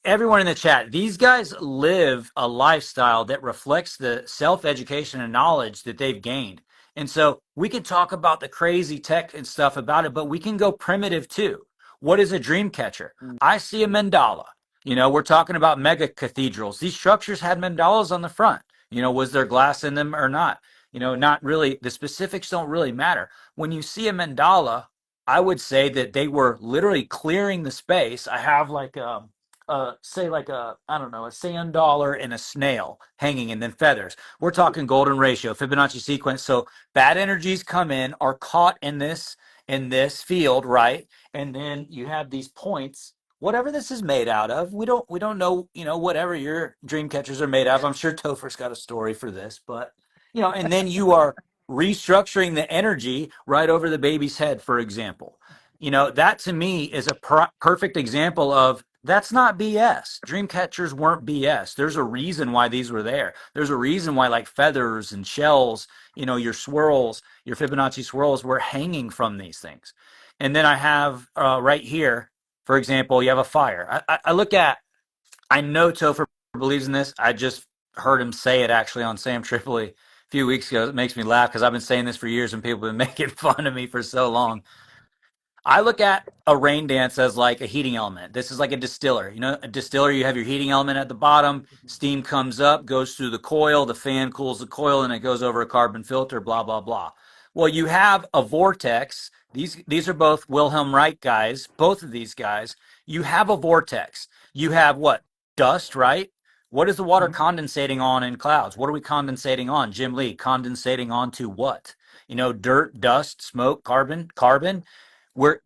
Speaker 1: everyone in the chat, these guys live a lifestyle that reflects the self-education and knowledge that they've gained. And so we can talk about the crazy tech and stuff about it, but we can go primitive too. What is a dream catcher? I see a mandala. We're talking about mega cathedrals. These structures had mandalas on the front. Was there glass in them or not? Not really. The specifics don't really matter. When you see a mandala, I would say that they were literally clearing the space. I have like say like I don't know, a sand dollar and a snail hanging, and then feathers. We're talking golden ratio, Fibonacci sequence. So bad energies come in, are caught in this field, right? And then you have these points. Whatever this is made out of, we don't know. Whatever your dream catchers are made out of. I'm sure Topher's got a story for this, but and then you are restructuring the energy right over the baby's head, for example. That to me is a perfect example of that's not BS. Dream catchers weren't BS. There's a reason why these were there. There's a reason why, like, feathers and shells, your swirls, your Fibonacci swirls were hanging from these things. And then I have right here, for example, you have a fire. I know Topher believes in this. I just heard him say it actually on Sam Tripoli a few weeks ago. It makes me laugh because I've been saying this for years and people have been making fun of me for so long. I look at a rain dance as like a heating element. This is like a distiller. A distiller, you have your heating element at the bottom, steam comes up, goes through the coil, the fan cools the coil, and it goes over a carbon filter, blah, blah, blah. Well, you have a vortex. These are both Wilhelm Reich guys, both of these guys. You have a vortex. You have what? Dust, right? What is the water condensating on in clouds? What are we condensating on? Jim Lee, condensating onto what? Dirt, dust, smoke, carbon. We're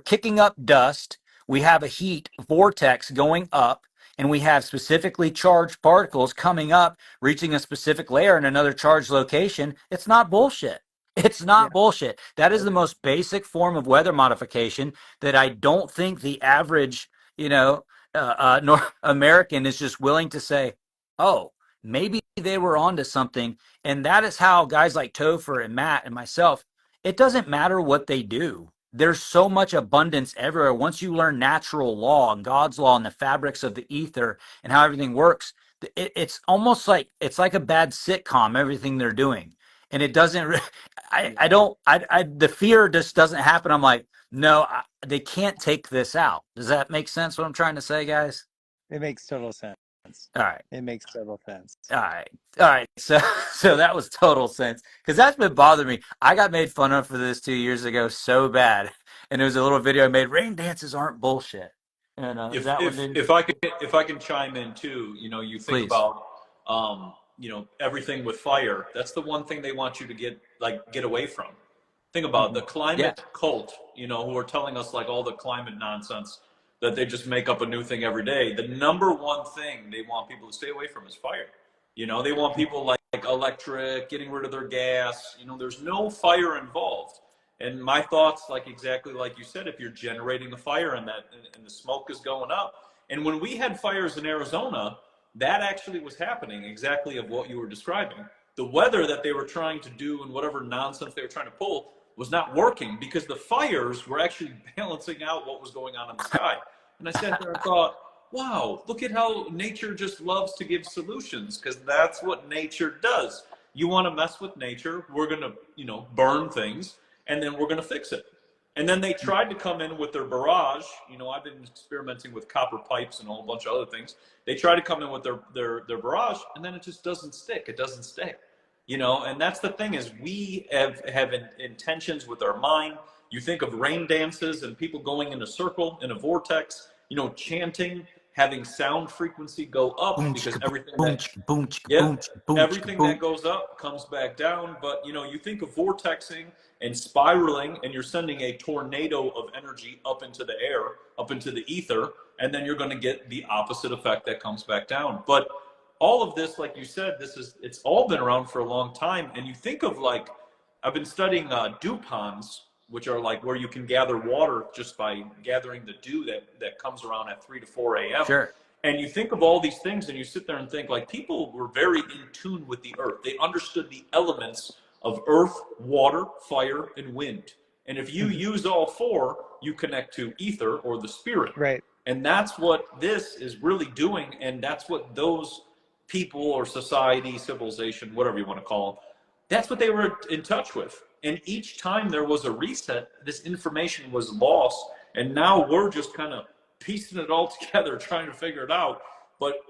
Speaker 1: kicking up dust. We have a heat vortex going up, and we have specifically charged particles coming up, reaching a specific layer in another charged location. It's not bullshit. It's not bullshit. That is the most basic form of weather modification that I don't think the average, North American is just willing to say, oh, maybe they were onto something. And that is how guys like Topher and Matt and myself, it doesn't matter what they do. There's so much abundance everywhere. Once you learn natural law and God's law and the fabrics of the ether and how everything works, it's almost like it's like a bad sitcom, everything they're doing. And it doesn't, the fear just doesn't happen. I'm like, no, they can't take this out. Does that make sense what I'm trying to say, guys?
Speaker 2: It makes total sense.
Speaker 1: All right.
Speaker 2: It makes total sense.
Speaker 1: All right. So that was total sense, because that's been bothering me. I got made fun of for this 2 years ago so bad, and there was a little video I made. Rain dances aren't bullshit.
Speaker 3: If I can chime in too, you think
Speaker 1: Please.
Speaker 3: about everything with fire. That's the one thing they want you to get away from. Think about the
Speaker 1: Yeah.
Speaker 3: climate cult, who are telling us like all the climate nonsense that they just make up a new thing every day. The number one thing they want people to stay away from is fire. They want people like electric, getting rid of their gas. There's no fire involved. And my thoughts, like exactly like you said, if you're generating a fire and the smoke is going up. And when we had fires in Arizona, that actually was happening exactly of what you were describing. The weather that they were trying to do and whatever nonsense they were trying to pull was not working because the fires were actually balancing out what was going on in the sky. And I sat there and thought, wow, look at how nature just loves to give solutions, because that's what nature does. You want to mess with nature, we're going to, burn things, and then we're going to fix it. And then they tried to come in with their barrage. I've been experimenting with copper pipes and a whole bunch of other things. They try to come in with their barrage, and then it just doesn't stick. It doesn't stay. And that's the thing, is we have intentions with our mind. You think of rain dances and people going in a circle, in a vortex, chanting, having sound frequency go up, because everything everything that goes up comes back down. But you think of vortexing and spiraling, and you're sending a tornado of energy up into the air, up into the ether, and then you're going to get the opposite effect that comes back down. But all of this, like you said, it's all been around for a long time. And you think of I've been studying dew ponds, which are like where you can gather water just by gathering the dew that comes around at 3 to 4 a.m.
Speaker 1: Sure.
Speaker 3: And you think of all these things and you sit there and think, like, people were very in tune with the earth. They understood the elements of earth, water, fire, and wind. And if you use all four, you connect to ether, or the spirit.
Speaker 2: Right.
Speaker 3: And that's what this is really doing. And that's what those people or society, civilization, whatever you want to call them, that's what they were in touch with. And each time there was a reset, this information was lost. And now we're just kind of piecing it all together, trying to figure it out. But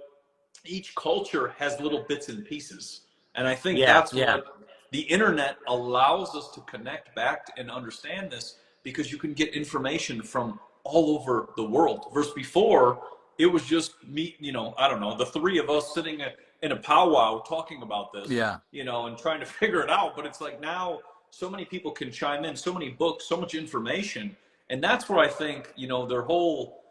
Speaker 3: each culture has little bits and pieces. And I think that's what the internet allows us to connect back and understand this, because you can get information from all over the world. Versus before, it was just me, I don't know, the three of us sitting in a powwow talking about this, and trying to figure it out. But it's like now so many people can chime in, so many books, so much information. And that's where I think, their whole,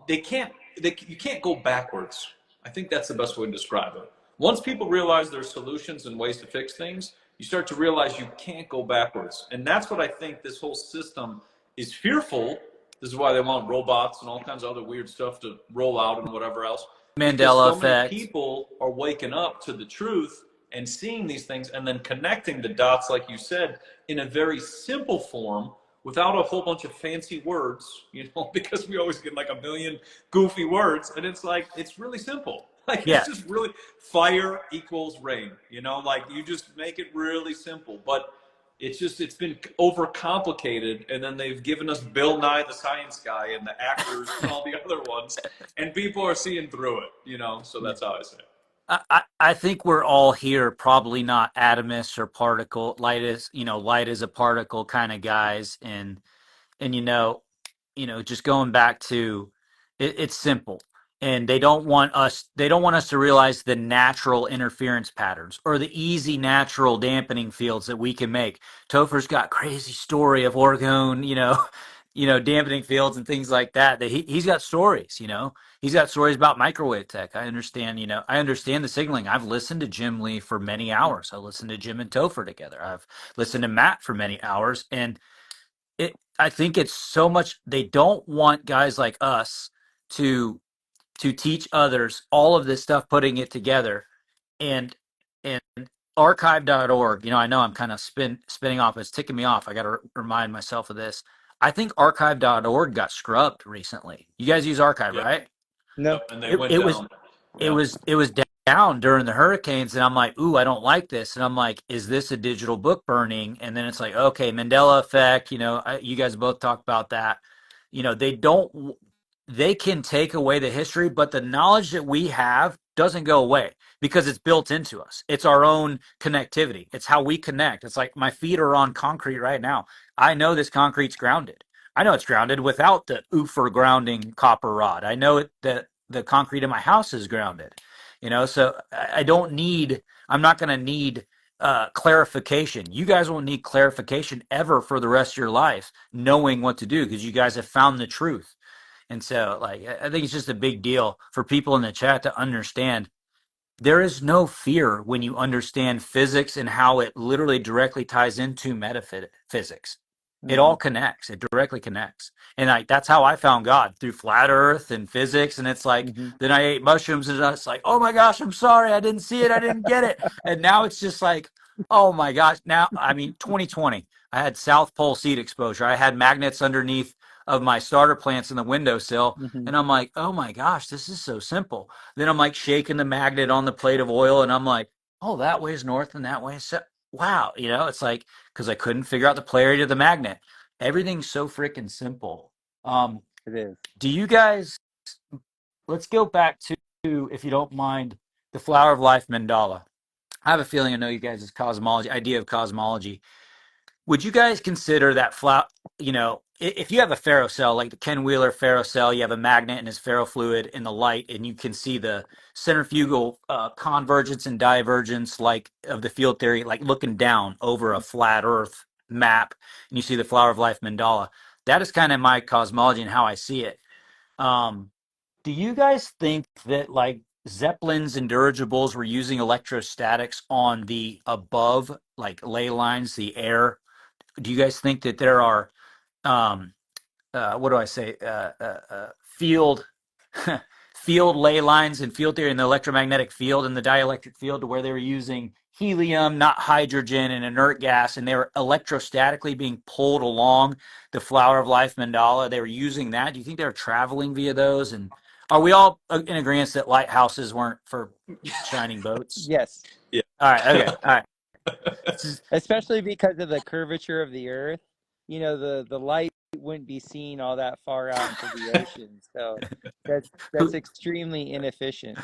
Speaker 3: you can't go backwards. I think that's the best way to describe it. Once people realize there's solutions and ways to fix things, you start to realize you can't go backwards. And that's what I think this whole system is fearful. This is why they want robots and all kinds of other weird stuff to roll out and whatever else.
Speaker 1: Mandela
Speaker 3: effect. Many
Speaker 1: effect.
Speaker 3: people are waking up to the truth and seeing these things and then connecting the dots, like you said, in a very simple form without a whole bunch of fancy words, because we always get like a million goofy words. And it's like, it's really simple. It's just really fire equals rain, like you just make it really simple. But it's been overcomplicated. And then they've given us Bill Nye the Science Guy and the actors and all the other ones, and people are seeing through it, so that's how I say it.
Speaker 1: I think we're all here probably not atomists or particle light as a particle kind of guys, and just going back to it's simple. And they don't want us to realize the natural interference patterns or the easy natural dampening fields that we can make. Topher's got crazy story of orgone, dampening fields and things like that he's got stories, he's got stories about microwave tech. I understand the signaling. I've listened to Jim Lee for many hours. I listened to Jim and Topher together. I've listened to Matt for many hours. And I think it's so much, they don't want guys like us to teach others all of this stuff, putting it together. And archive.org, I know I'm kind of spinning off. It's ticking me off. I got to remind myself of this. I think archive.org got scrubbed recently. You guys use archive, right?
Speaker 2: No.
Speaker 3: And they went down.
Speaker 1: It was down during the hurricanes, and I'm like, ooh, I don't like this. And I'm like, is this a digital book burning? And then it's like, okay, Mandela effect. You guys both talked about that. They can take away the history, but the knowledge that we have doesn't go away because it's built into us. It's our own connectivity. It's how we connect. It's like my feet are on concrete right now. I know this concrete's grounded. I know it's grounded without the OOFR grounding copper rod. I know that the concrete in my house is grounded. You know, so I don't need, I'm not going to need clarification. You guys won't need clarification ever for the rest of your life, knowing what to do because you guys have found the truth. And so, like, I think it's just a big deal for people in the chat to understand there is no fear when you understand physics and how it literally directly ties into metaphysics. It
Speaker 2: Hmm.
Speaker 1: all connects. It directly connects. And like that's how I found God through flat earth and physics. And it's like
Speaker 2: Hmm.
Speaker 1: then I ate mushrooms and it's like, oh my gosh, I'm sorry, I didn't see it, I didn't get it. And now it's just like, oh my gosh. Now I mean 2020, I had South Pole seed exposure. I had magnets underneath of my starter plants in the windowsill.
Speaker 2: Hmm.
Speaker 1: And I'm like, oh my gosh, this is so simple. Then I'm like shaking the magnet on the plate of oil, and I'm like, oh, that way's north and that way's south. Wow, you know, it's like because I couldn't figure out the polarity of the magnet. Everything's so freaking simple. Um,
Speaker 2: It is.
Speaker 1: do you guys? Let's go back to, if you don't mind, the Flower of Life mandala. I have a feeling I know you guys' cosmology idea of cosmology. Would you guys consider that flat, you know, if you have a ferrocell, like the Ken Wheeler ferrocell, you have a magnet and his ferrofluid in the light, and you can see the centrifugal convergence and divergence, like of the field theory, like looking down over a flat Earth map, and you see the Flower of Life mandala. That is kind of my cosmology and how I see it. Um, do you guys think that like Zeppelins and dirigibles were using electrostatics on the above, like ley lines, the air? Do you guys think that there are um what do I say field field ley lines and field theory in the electromagnetic field and the dielectric field to where they were using helium, not hydrogen, and inert gas, and they were electrostatically being pulled along the Flower of Life mandala? They were using that. Do you think they were traveling via those? And are we all in agreement that lighthouses weren't for shining boats?
Speaker 2: Yes.
Speaker 3: Yeah.
Speaker 1: All right, okay, all right.
Speaker 2: Especially because of the curvature of the earth. You know, the light wouldn't be seen all that far out into the ocean. So that's
Speaker 1: Who
Speaker 2: extremely inefficient.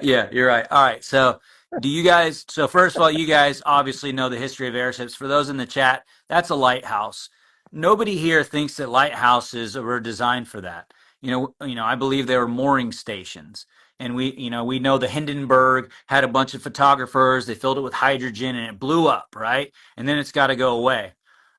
Speaker 1: Yeah, you're right. All right. So, do you guys? So, first of all, you guys obviously know the history of airships. For those in the chat, that's a lighthouse. Nobody here thinks that lighthouses were designed for that. I believe they were mooring stations, and we know the Hindenburg had a bunch of photographers. They filled it with hydrogen, and it blew up, right? And then it's got to go away.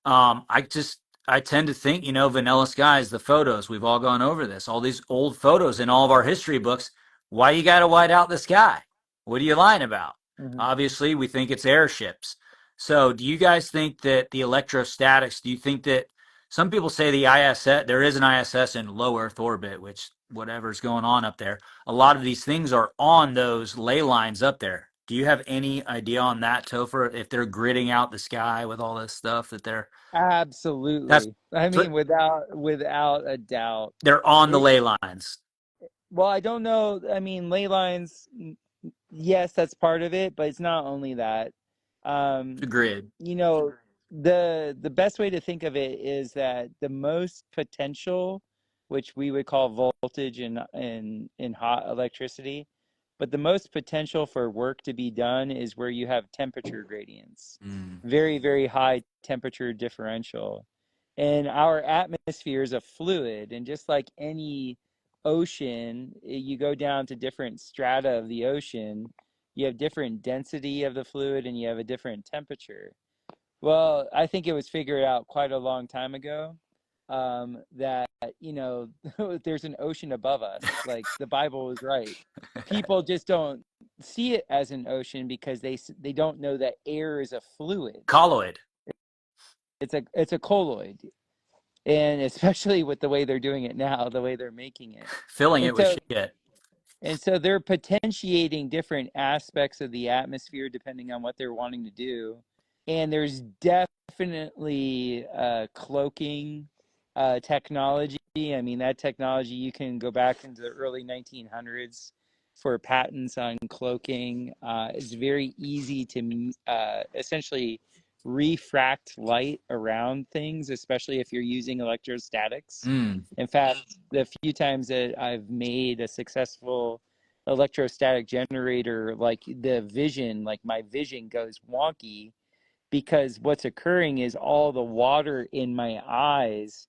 Speaker 1: I tend to think, Vanilla Skies, the photos. We've all gone over this. All these old photos in all of our history books. Why you got to white out the sky? What are you lying about?
Speaker 2: Hmm.
Speaker 1: Obviously, we think it's airships. So, do you guys think that the electrostatics, do you think that some people say the ISS, there is an ISS in low Earth orbit, which whatever's going on up there, a lot of these things are on those ley lines up there. Do you have any idea on that, Topher, if they're gridding out the sky with all this stuff that that's
Speaker 2: Absolutely. I mean, without a doubt.
Speaker 1: they're on the
Speaker 2: It,
Speaker 1: ley lines,
Speaker 2: well, I don't know. I mean, ley lines, yes, that's part of it, but it's not only that.
Speaker 1: the
Speaker 2: Um,
Speaker 1: grid.
Speaker 2: you know, the best way to think of it is that the most potential, which we would call voltage in hot electricity, but the most potential for work to be done is where you have temperature gradients,
Speaker 1: Mm.
Speaker 2: very, very high temperature differential. And our atmosphere is a fluid, and just like any ocean, you go down to different strata of the ocean, you have different density of the fluid and you have a different temperature. Well, I think it was figured out quite a long time ago, that, there's an ocean above us. Like the Bible was right. People just don't see it as an ocean because they don't know that air is a fluid.
Speaker 1: Colloid,
Speaker 2: It's a colloid, and especially with the way they're doing it now, the way they're making it.
Speaker 1: filling
Speaker 2: And
Speaker 1: it with
Speaker 2: so
Speaker 1: shit.
Speaker 2: And so they're potentiating different aspects of the atmosphere depending on what they're wanting to do. And there's definitely cloaking technology. I mean, that technology, you can go back into the early 1900s for patents on cloaking. It's very easy to essentially refract light around things, especially if you're using electrostatics.
Speaker 1: Mm.
Speaker 2: In fact, the few times that I've made a successful electrostatic generator, like my vision goes wonky because what's occurring is all the water in my eyes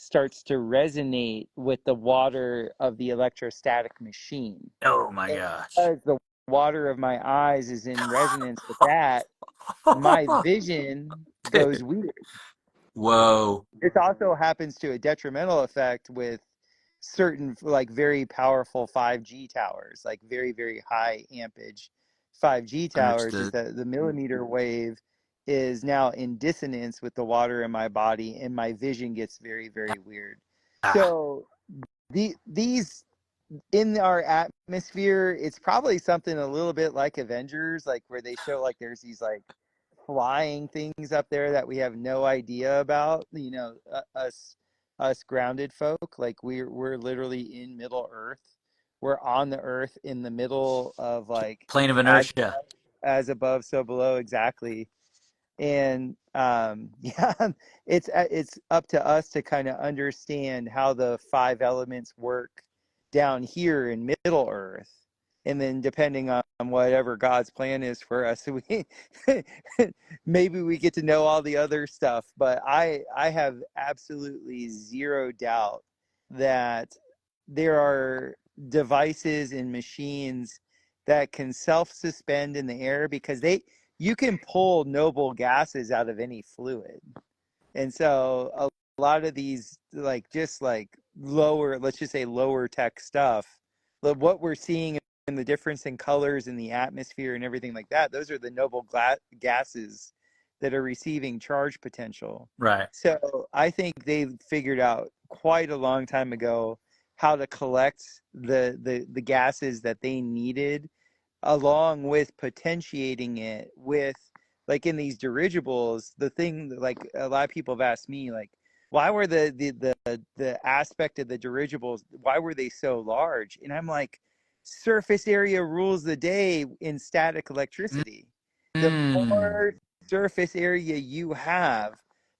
Speaker 2: starts to resonate with the water of the electrostatic machine.
Speaker 1: Oh my
Speaker 2: And
Speaker 1: gosh.
Speaker 2: because the water of my eyes is in resonance with that, my vision goes
Speaker 1: Dude.
Speaker 2: weird.
Speaker 1: Whoa.
Speaker 2: This also happens to a detrimental effect with certain like very powerful 5G towers, like very, very high ampage 5G towers, is
Speaker 1: Understood.
Speaker 2: that the millimeter wave is now in dissonance with the water in my body and my vision gets very, very weird.
Speaker 1: Ah,
Speaker 2: So these in our atmosphere, it's probably something a little bit like Avengers, like where they show like there's these like flying things up there that we have no idea about. You know, us grounded folk, like we're literally in Middle Earth. We're on the Earth in the middle of like
Speaker 1: plane of
Speaker 2: as
Speaker 1: inertia.
Speaker 2: as above, so below, exactly. And yeah, it's up to us to kind of understand how the five elements work down here in Middle Earth, and then depending on whatever God's plan is for us, we maybe we get to know all the other stuff. But I have absolutely zero doubt that there are devices and machines that can self-suspend in the air, because you can pull noble gases out of any fluid. And so a lot of these, like, just like lower, let's just say lower tech stuff, what we're seeing in the difference in colors in the atmosphere and everything like that, those are the noble gases that are receiving charge potential.
Speaker 1: Right.
Speaker 2: So I think they figured out quite a long time ago how to collect the gases that they needed, along with potentiating it with, like, in these dirigibles. The thing that, like, a lot of people have asked me, like, why were the aspect of the dirigibles, why were they so large? And I'm like, surface area rules the day in static electricity. The
Speaker 1: Mm,
Speaker 2: more surface area you have,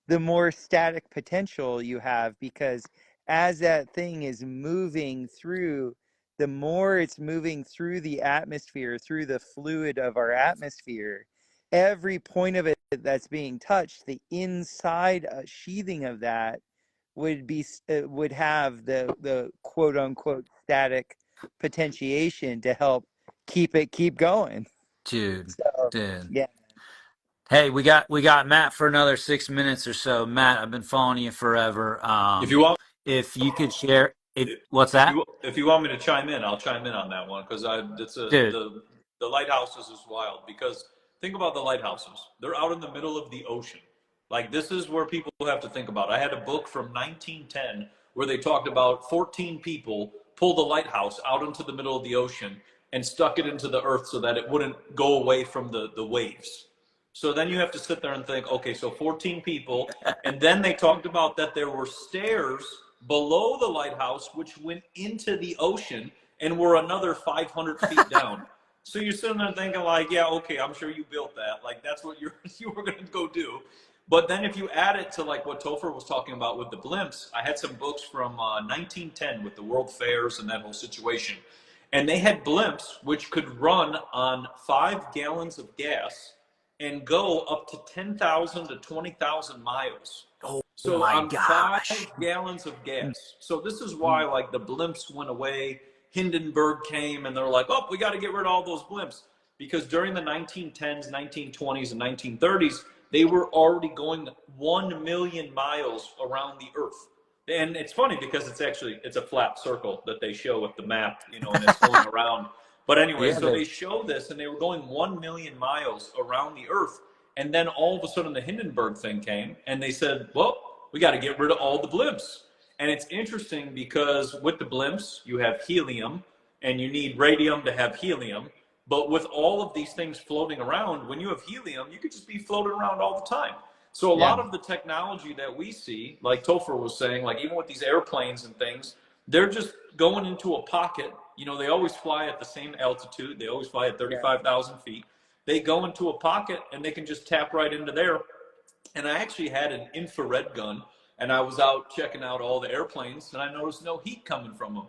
Speaker 2: the more static potential you have, because as that thing is moving through, the more it's moving through the atmosphere, through the fluid of our atmosphere, every point of it that's being touched, the inside sheathing of that would have the quote unquote static potentiation to help keep going.
Speaker 1: dude.
Speaker 2: So
Speaker 1: Dude.
Speaker 2: yeah.
Speaker 1: Hey, we got Matt for another 6 minutes or so. Matt, I've been following you forever.
Speaker 3: If you want,
Speaker 1: If you could share it,
Speaker 3: if
Speaker 1: what's that?
Speaker 3: if you want me to chime in, I'll chime in on that one because
Speaker 1: Dude,
Speaker 3: the lighthouses is wild. Because think about the lighthouses; they're out in the middle of the ocean. Like, this is where people have to think about. I had a book from 1910 where they talked about 14 people pulled a lighthouse out into the middle of the ocean and stuck it into the earth so that it wouldn't go away from the waves. So then you have to sit there and think, okay, so 14 people. And then they talked about that there were stairs below the lighthouse which went into the ocean and were another 500 feet down. So you're sitting there thinking, like, yeah, okay, I'm sure you built that. Like, that's what you were going to go do. But then if you add it to like what Topher was talking about with the blimps, I had some books from 1910 with the World Fairs and that whole situation. And they had blimps which could run on 5 gallons of gas and go up to 10,000 to 20,000 miles.
Speaker 1: oh
Speaker 3: So
Speaker 1: my
Speaker 3: on five
Speaker 1: gosh.
Speaker 3: gallons of gas. So this is why, like, the blimps went away. Hindenburg came and they're like, oh, we got to get rid of all those blimps. Because during the 1910s, 1920s, and 1930s, they were already going 1 million miles around the Earth. And it's funny because it's a flat circle that they show with the map, and it's going around. But anyway,
Speaker 1: Yeah,
Speaker 3: so they show this and they were going 1 million miles around the Earth. And then all of a sudden the Hindenburg thing came and they said, well, we got to get rid of all the blimps. And it's interesting because with the blimps, you have helium and you need radium to have helium. But with all of these things floating around, when you have helium, you could just be floating around all the time. So a
Speaker 1: yeah,
Speaker 3: lot of the technology that we see, like Topher was saying, like even with these airplanes and things, they're just going into a pocket. They always fly at the same altitude. They always fly at 35,000 feet. They go into a pocket and they can just tap right into there. And I actually had an infrared gun and I was out checking out all the airplanes and I noticed no heat coming from them.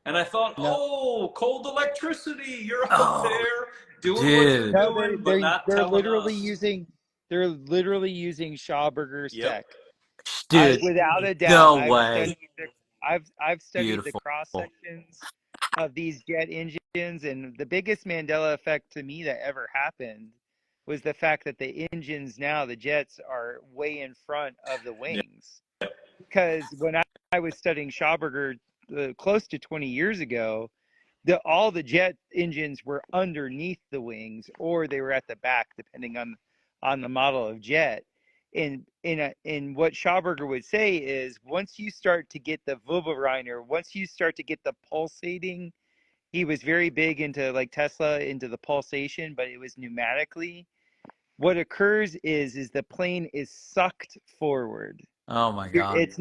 Speaker 3: And I thought,
Speaker 2: No,
Speaker 3: oh, cold electricity, you're out
Speaker 1: oh,
Speaker 3: there doing what you're
Speaker 1: dude.
Speaker 2: no,
Speaker 3: doing, but not
Speaker 2: they're
Speaker 3: telling
Speaker 2: literally
Speaker 3: us.
Speaker 2: using Schauberger's
Speaker 3: Yep.
Speaker 2: tech.
Speaker 1: Dude,
Speaker 2: Without a doubt,
Speaker 1: no way.
Speaker 2: I've studied the
Speaker 1: Beautiful.
Speaker 2: cross sections of these jet engines, and the biggest Mandela effect to me that ever happened was the fact that the engines now, the jets, are way in front of the
Speaker 3: Yeah.
Speaker 2: wings. Because when I was studying Schauberger close to 20 years ago, all the jet engines were underneath the wings, or they were at the back, depending on the model of jet. In what Schauberger would say is, once you start to get the Wirbelreiner, once you start to get the pulsating, he was very big into, like Tesla, into the pulsation, but it was pneumatically. What occurs is the plane is sucked forward.
Speaker 1: Oh my God.
Speaker 2: It's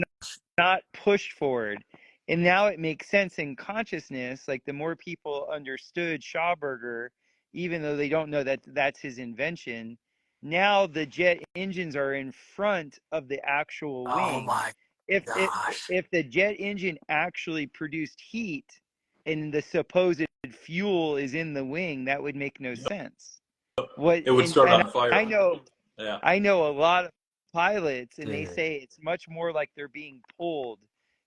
Speaker 2: not pushed forward. And now it makes sense in consciousness. Like, the more people understood Schauberger, even though they don't know that that's his invention, now the jet engines are in front of the actual
Speaker 1: Oh
Speaker 2: wing.
Speaker 1: my
Speaker 2: If it,
Speaker 1: gosh.
Speaker 2: if the jet engine actually produced heat and the supposed fuel is in the wing, that would make no sense.
Speaker 3: It would start
Speaker 2: And
Speaker 3: on fire.
Speaker 2: I know
Speaker 3: Yeah.
Speaker 2: I know a lot of pilots, and they
Speaker 1: Dude.
Speaker 2: say it's much more like they're being pulled.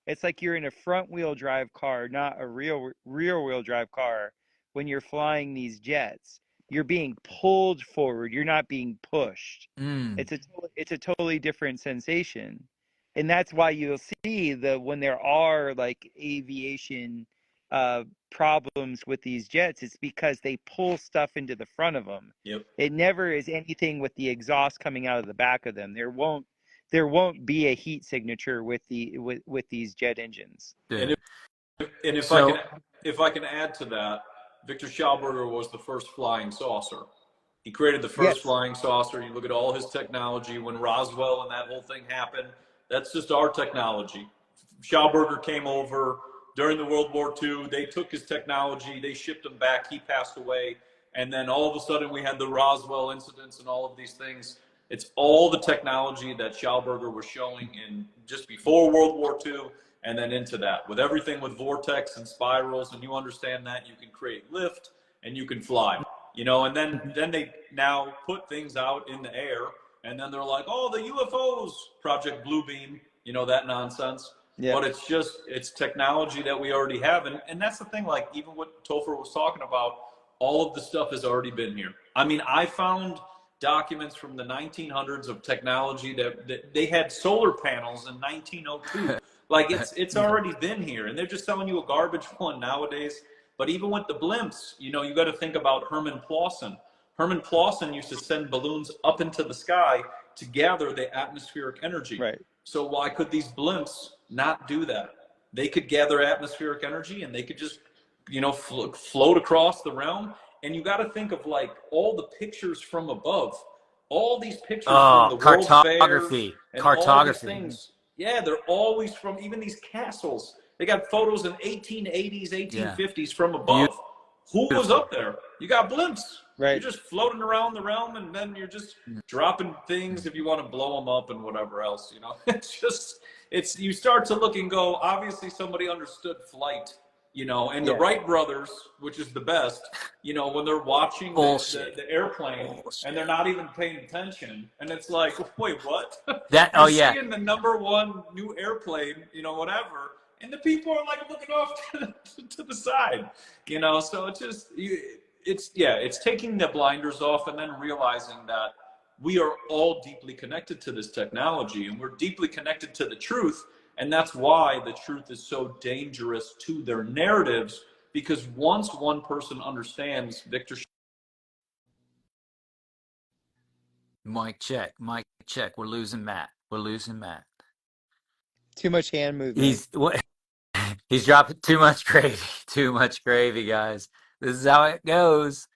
Speaker 2: It's like you're in a front wheel drive car, not a rear wheel drive car when you're flying these jets. You're being pulled forward. You're not being pushed.
Speaker 1: Mm.
Speaker 2: It's a totally different sensation. And that's why you'll see when there are like aviation problems with these jets, it's because they pull stuff into the front of them.
Speaker 3: Yep.
Speaker 2: It never is anything with the exhaust coming out of the back of them. There won't be a heat signature with these jet engines.
Speaker 3: And if
Speaker 1: So-
Speaker 3: I can add to that, Victor Schauberger was the first flying saucer. He created the first
Speaker 2: Yes.
Speaker 3: flying saucer. You look at all his technology when Roswell and that whole thing happened. That's just our technology. Schauberger came over during the World War II. They took his technology. They shipped him back. He passed away. And then all of a sudden we had the Roswell incidents and all of these things. It's all the technology that Schauberger was showing in just before World War II and then into that. With everything with vortex and spirals, and you understand that, you can create lift and you can fly. You know, and then they now put things out in the air, and then they're like, oh, the UFOs, Project Bluebeam, you know, that nonsense.
Speaker 2: Yeah.
Speaker 3: But it's technology that we already have. And that's the thing, like even what Topher was talking about, all of the stuff has already been here. I mean, I found documents from the 1900s of technology that they had solar panels in 1902. Like it's already been here, and they're just selling you a garbage one nowadays. But even with the blimps, you know, you got to think about Herman Clausen. Herman Clausen used to send balloons up into the sky to gather the atmospheric energy.
Speaker 2: Right.
Speaker 3: So why could these blimps not do that? They could gather atmospheric energy and they could just, you know, float across the realm. And you got to think of like all the pictures from above, all these pictures from the World Fairs and all these things. Yeah, they're always from even these castles. They got photos in 1880s, 1850s from above. Who was up there? You got blimps.
Speaker 2: Right.
Speaker 3: You're just floating around the realm, and then you're just dropping things if you want to blow them up and whatever else. You know, it's you start to look and go. Obviously, somebody understood flight. You know, and the Wright brothers, which is the best. You know, when they're watching the airplane and they're not even paying attention, and it's like, wait, what? Seeing the #1 new airplane, you know, whatever. And the people are like looking off to the side, you know. So it's taking the blinders off and then realizing that we are all deeply connected to this technology, and we're deeply connected to the truth. And that's why the truth is so dangerous to their narratives, because once one person understands, Victor.
Speaker 1: Mic check. We're losing Matt.
Speaker 2: Too much hand movement.
Speaker 1: He's dropping too much gravy, guys. This is how it goes.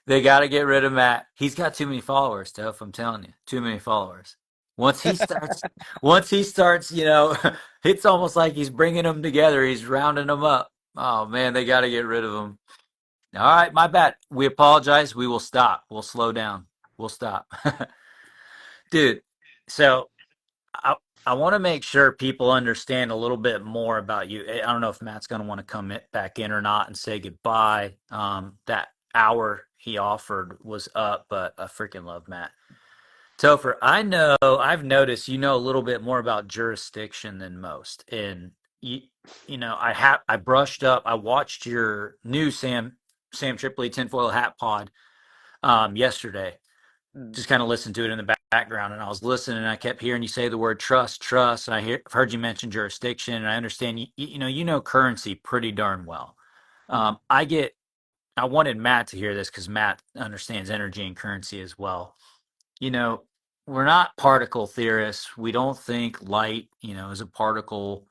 Speaker 1: They got to get rid of Matt. He's got too many followers, Toph. I'm telling you, too many followers. Once he starts, you know, it's almost like he's bringing them together. He's rounding them up. Oh man, they got to get rid of him. All right, my bad. We apologize. We will stop. We'll slow down. We'll stop. Dude, so I want to make sure people understand a little bit more about you. I don't know if Matt's going to want to come back in or not and say goodbye. That hour he offered was up, but I freaking love Matt. Topher, I've noticed you know a little bit more about jurisdiction than most. And you, I brushed up, I watched your new Sam Tripoli tinfoil hat pod yesterday.
Speaker 2: Mm.
Speaker 1: Just kind of listened to it in the background, and I was listening, and I kept hearing you say the word trust, and I've heard you mention jurisdiction, and I understand you know currency pretty darn well.
Speaker 2: Mm.
Speaker 1: Um, I wanted Matt to hear this because Matt understands energy and currency as well. You know, we're not particle theorists. We don't think light, is a particle.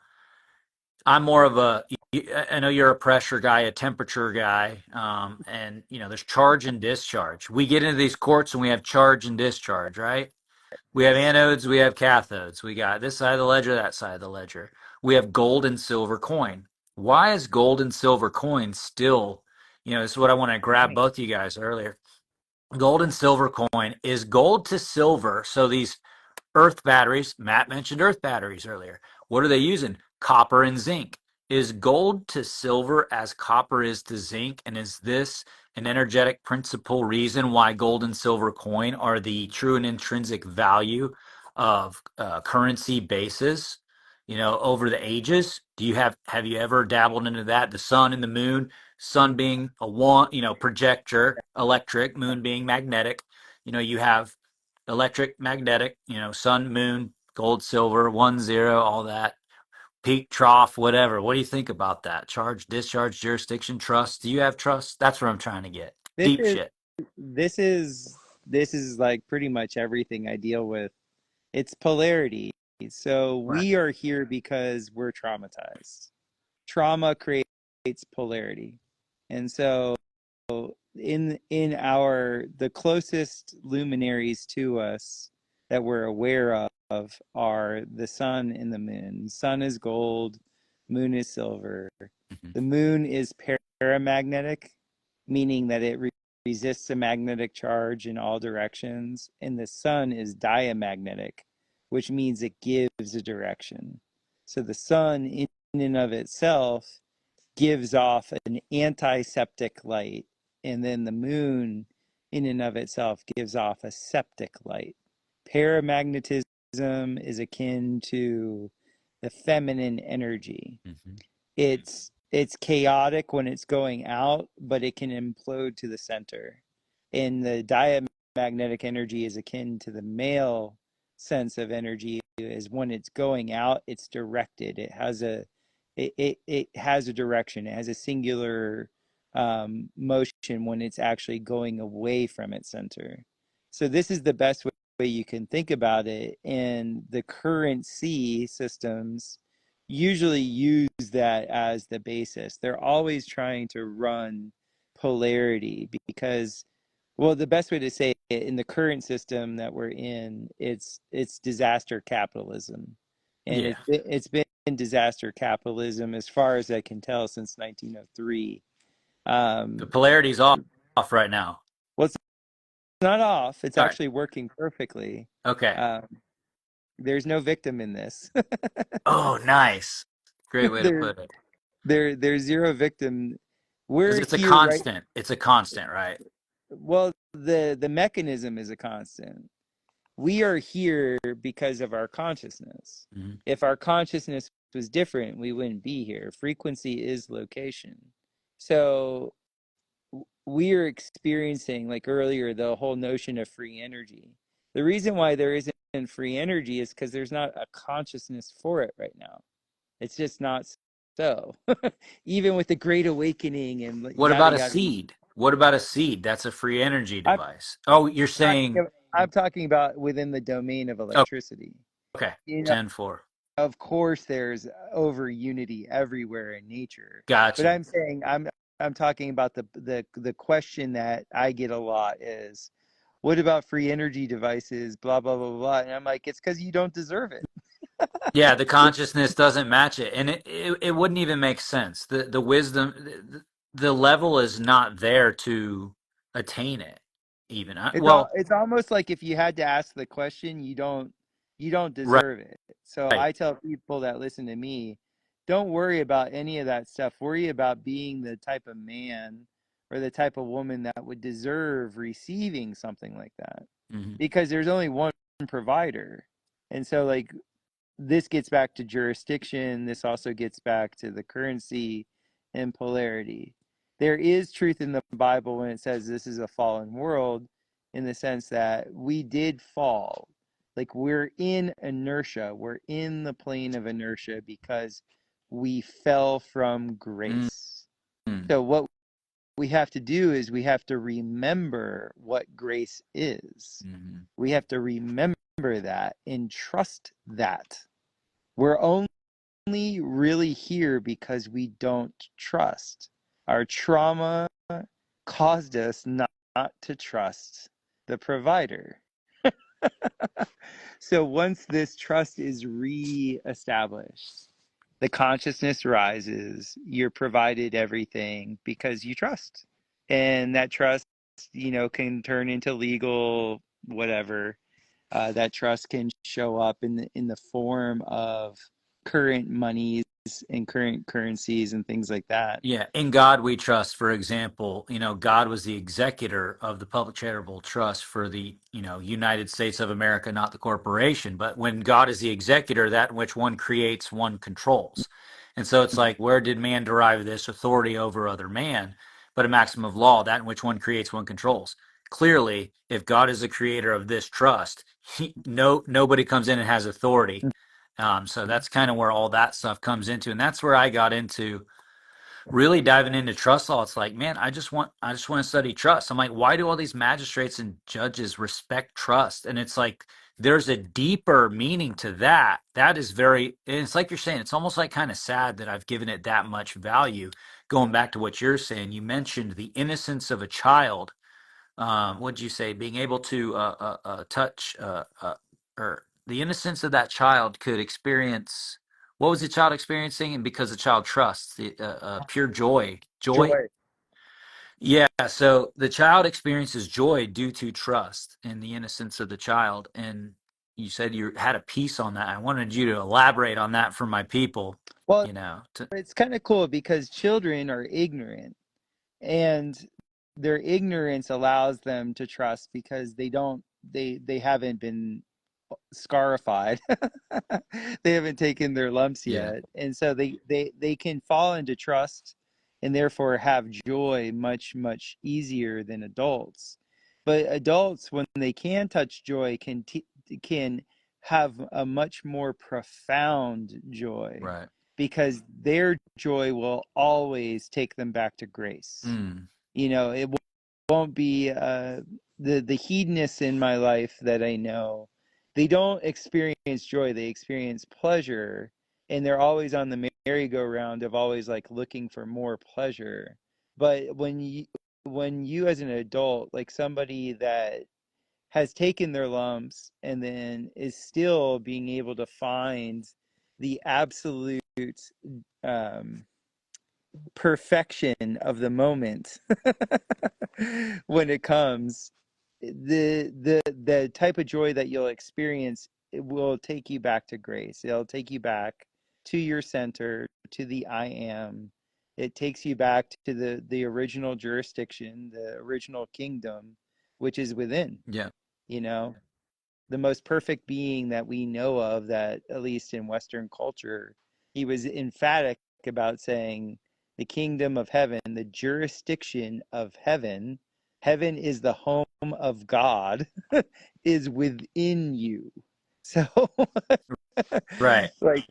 Speaker 1: I'm more of I know you're a pressure guy, a temperature guy, and there's charge and discharge. We get into these courts and we have charge and discharge, right? We have
Speaker 2: Yes.
Speaker 1: anodes, we have cathodes. We got this side of the ledger, that side of the ledger. We have gold and silver coin. Why is gold and silver coin still, this is what I want to grab
Speaker 2: Money.
Speaker 1: both of you guys earlier. Gold and silver coin is gold to silver. So these earth batteries, Matt mentioned earth batteries earlier. What are they using? Copper and zinc. Is gold to silver as copper is to zinc? And is this an energetic principle reason why gold and silver coin are the true and intrinsic value of currency bases, over the ages? Have you ever dabbled into that? The sun and the moon, sun being a one, projector, electric, moon being magnetic. You have electric, magnetic, sun, moon, gold, silver, 1, 0, all that, peak, trough, whatever. What do you think about that? Charge, discharge, jurisdiction, trust. Do you have trust? That's what I'm trying to get.
Speaker 2: This
Speaker 1: Deep
Speaker 2: is
Speaker 1: shit.
Speaker 2: this is this is like pretty much everything I deal with. It's polarity. So
Speaker 1: Right.
Speaker 2: we are here because we're traumatized. Trauma creates polarity. And so in our the closest luminaries to us that we're aware of are the sun and the moon. Sun is gold, moon is silver.
Speaker 1: Mhm.
Speaker 2: The moon is paramagnetic, meaning that it resists a magnetic charge in all directions, and the sun is diamagnetic, which means it gives a direction. So the sun in and of itself gives off an antiseptic light, and then the moon in and of itself gives off a septic light. Paramagnetism is akin to the feminine energy.
Speaker 1: Mhm.
Speaker 2: It's chaotic when it's going out, but it can implode to the center. And the diamagnetic energy is akin to the male sense of energy, is when it's going out, it's directed. It has a direction. It has a singular motion when it's actually going away from its center. So this is the best way you can think about it. And the currency systems usually use that as the basis. They're always trying to run polarity because, well, the best way to say it, in the current system that we're in, it's disaster capitalism, and
Speaker 1: Yeah.
Speaker 2: it's been disaster capitalism as far as I can tell since 1903.
Speaker 1: The
Speaker 2: Um,
Speaker 1: polarity's off right now.
Speaker 2: well, it's not off. It's
Speaker 1: All right.
Speaker 2: actually working perfectly.
Speaker 1: Okay.
Speaker 2: Um, there's no victim in this.
Speaker 1: Oh, nice. Great way to
Speaker 2: there,
Speaker 1: put it.
Speaker 2: there's zero victim.
Speaker 1: Because
Speaker 2: We're
Speaker 1: it's a
Speaker 2: here right.
Speaker 1: constant. It's a constant, right?
Speaker 2: Well, the mechanism is a constant. We are here because of our consciousness.
Speaker 1: Mhm.
Speaker 2: If our consciousness was different, we wouldn't be here. Frequency is location. So we are experiencing, like earlier, the whole notion of free energy. The reason why there isn't free energy is because there's not a consciousness for it right now. It's just not so. Even with the Great Awakening and
Speaker 1: What
Speaker 2: yada
Speaker 1: about a
Speaker 2: yada.
Speaker 1: seed? What about a seed? That's a free energy
Speaker 2: I'm
Speaker 1: device. Oh, you're saying,
Speaker 2: I'm talking about within the domain of
Speaker 1: oh,
Speaker 2: electricity.
Speaker 1: okay,
Speaker 2: You know,
Speaker 1: 10-4.
Speaker 2: of course there's over unity everywhere in nature, but
Speaker 1: Gotcha.
Speaker 2: I'm talking about the question that I get a lot is, what about free energy devices, blah blah blah blah, and I'm like, it's because you don't deserve it.
Speaker 1: Yeah, the consciousness doesn't match it, and it wouldn't even make sense. The wisdom, the level is not there to attain it. Even well,
Speaker 2: It's almost like if you had to ask the question, you don't
Speaker 1: right,
Speaker 2: deserve it. So I tell people that listen to me, don't worry about any of that stuff. Worry about being the type of man or the type of woman that would deserve receiving something like that.
Speaker 1: hmm
Speaker 2: Because there's only one provider. And so like this gets back to jurisdiction. This also gets back to the currency and polarity. There is truth in the Bible when it says this is a fallen world, in the sense that we did fall. Like we're in inertia, we're in the plane of inertia because we fell from
Speaker 1: Mm.
Speaker 2: grace. So what we have to do is we have to remember what grace is.
Speaker 1: Mm-hmm.
Speaker 2: We have to remember that and trust that. We're only really here because we don't trust. Our trauma caused us not to trust the provider. So once this trust is re-established, the consciousness rises, you're provided everything because you trust. And that trust, can turn into legal whatever. That trust can show up in the form of current monies and current currencies and things like that.
Speaker 1: Yeah, in God we trust, for example, God was the executor of the public charitable trust for the, United States of America, not the corporation. But when God is the executor, that in which one creates, one controls. And so it's like, where did man derive this authority over other man? But a maxim of law, that in which one creates, one controls. Clearly, if God is the creator of this trust, nobody comes in and has authority. So that's kind of where all that stuff comes into. And that's where I got into really diving into trust law. It's like, man, I just want to study trust. I'm like, why do all these magistrates and judges respect trust? And it's like there's a deeper meaning to that. That is very, and it's like you're saying, it's almost like kind of sad that I've given it that much value. Going back to what you're saying, you mentioned the innocence of a child. What'd you say? Being able to touch or the innocence of that child could experience. What was the child experiencing? And because the child trusts the pure joy.
Speaker 2: Joy.
Speaker 1: Yeah. So the child experiences joy due to trust in the innocence of the child. And you said you had a piece on that. I wanted you to elaborate on that for my people.
Speaker 2: Well,
Speaker 1: You know. To,
Speaker 2: it's kind of cool because children are ignorant, and their ignorance allows them to trust because they haven't been scarified. They haven't taken their lumps
Speaker 1: yeah.
Speaker 2: yet, and so they can fall into trust and therefore have joy much easier than adults. But adults, when they can touch joy, can have a much more profound joy
Speaker 1: Right.
Speaker 2: because their joy will always take them back to grace.
Speaker 1: Mm,
Speaker 2: It won't be the hedonists in my life that I know. They don't experience joy; they experience pleasure, and they're always on the merry-go-round of always like looking for more pleasure. But when you as an adult, like somebody that has taken their lumps and then is still being able to find the absolute um, perfection of the moment when it comes, the type of joy that you'll experience, it will take you back to grace. It'll take you back to your center, to the I am. It takes you back to the original jurisdiction, the original kingdom, which is within.
Speaker 1: yeah.
Speaker 2: You know, the most perfect being that we know of, that at least in Western culture, he was emphatic about saying the kingdom of heaven, the jurisdiction of heaven, heaven is the home of God, is within you. So
Speaker 1: Right.
Speaker 2: like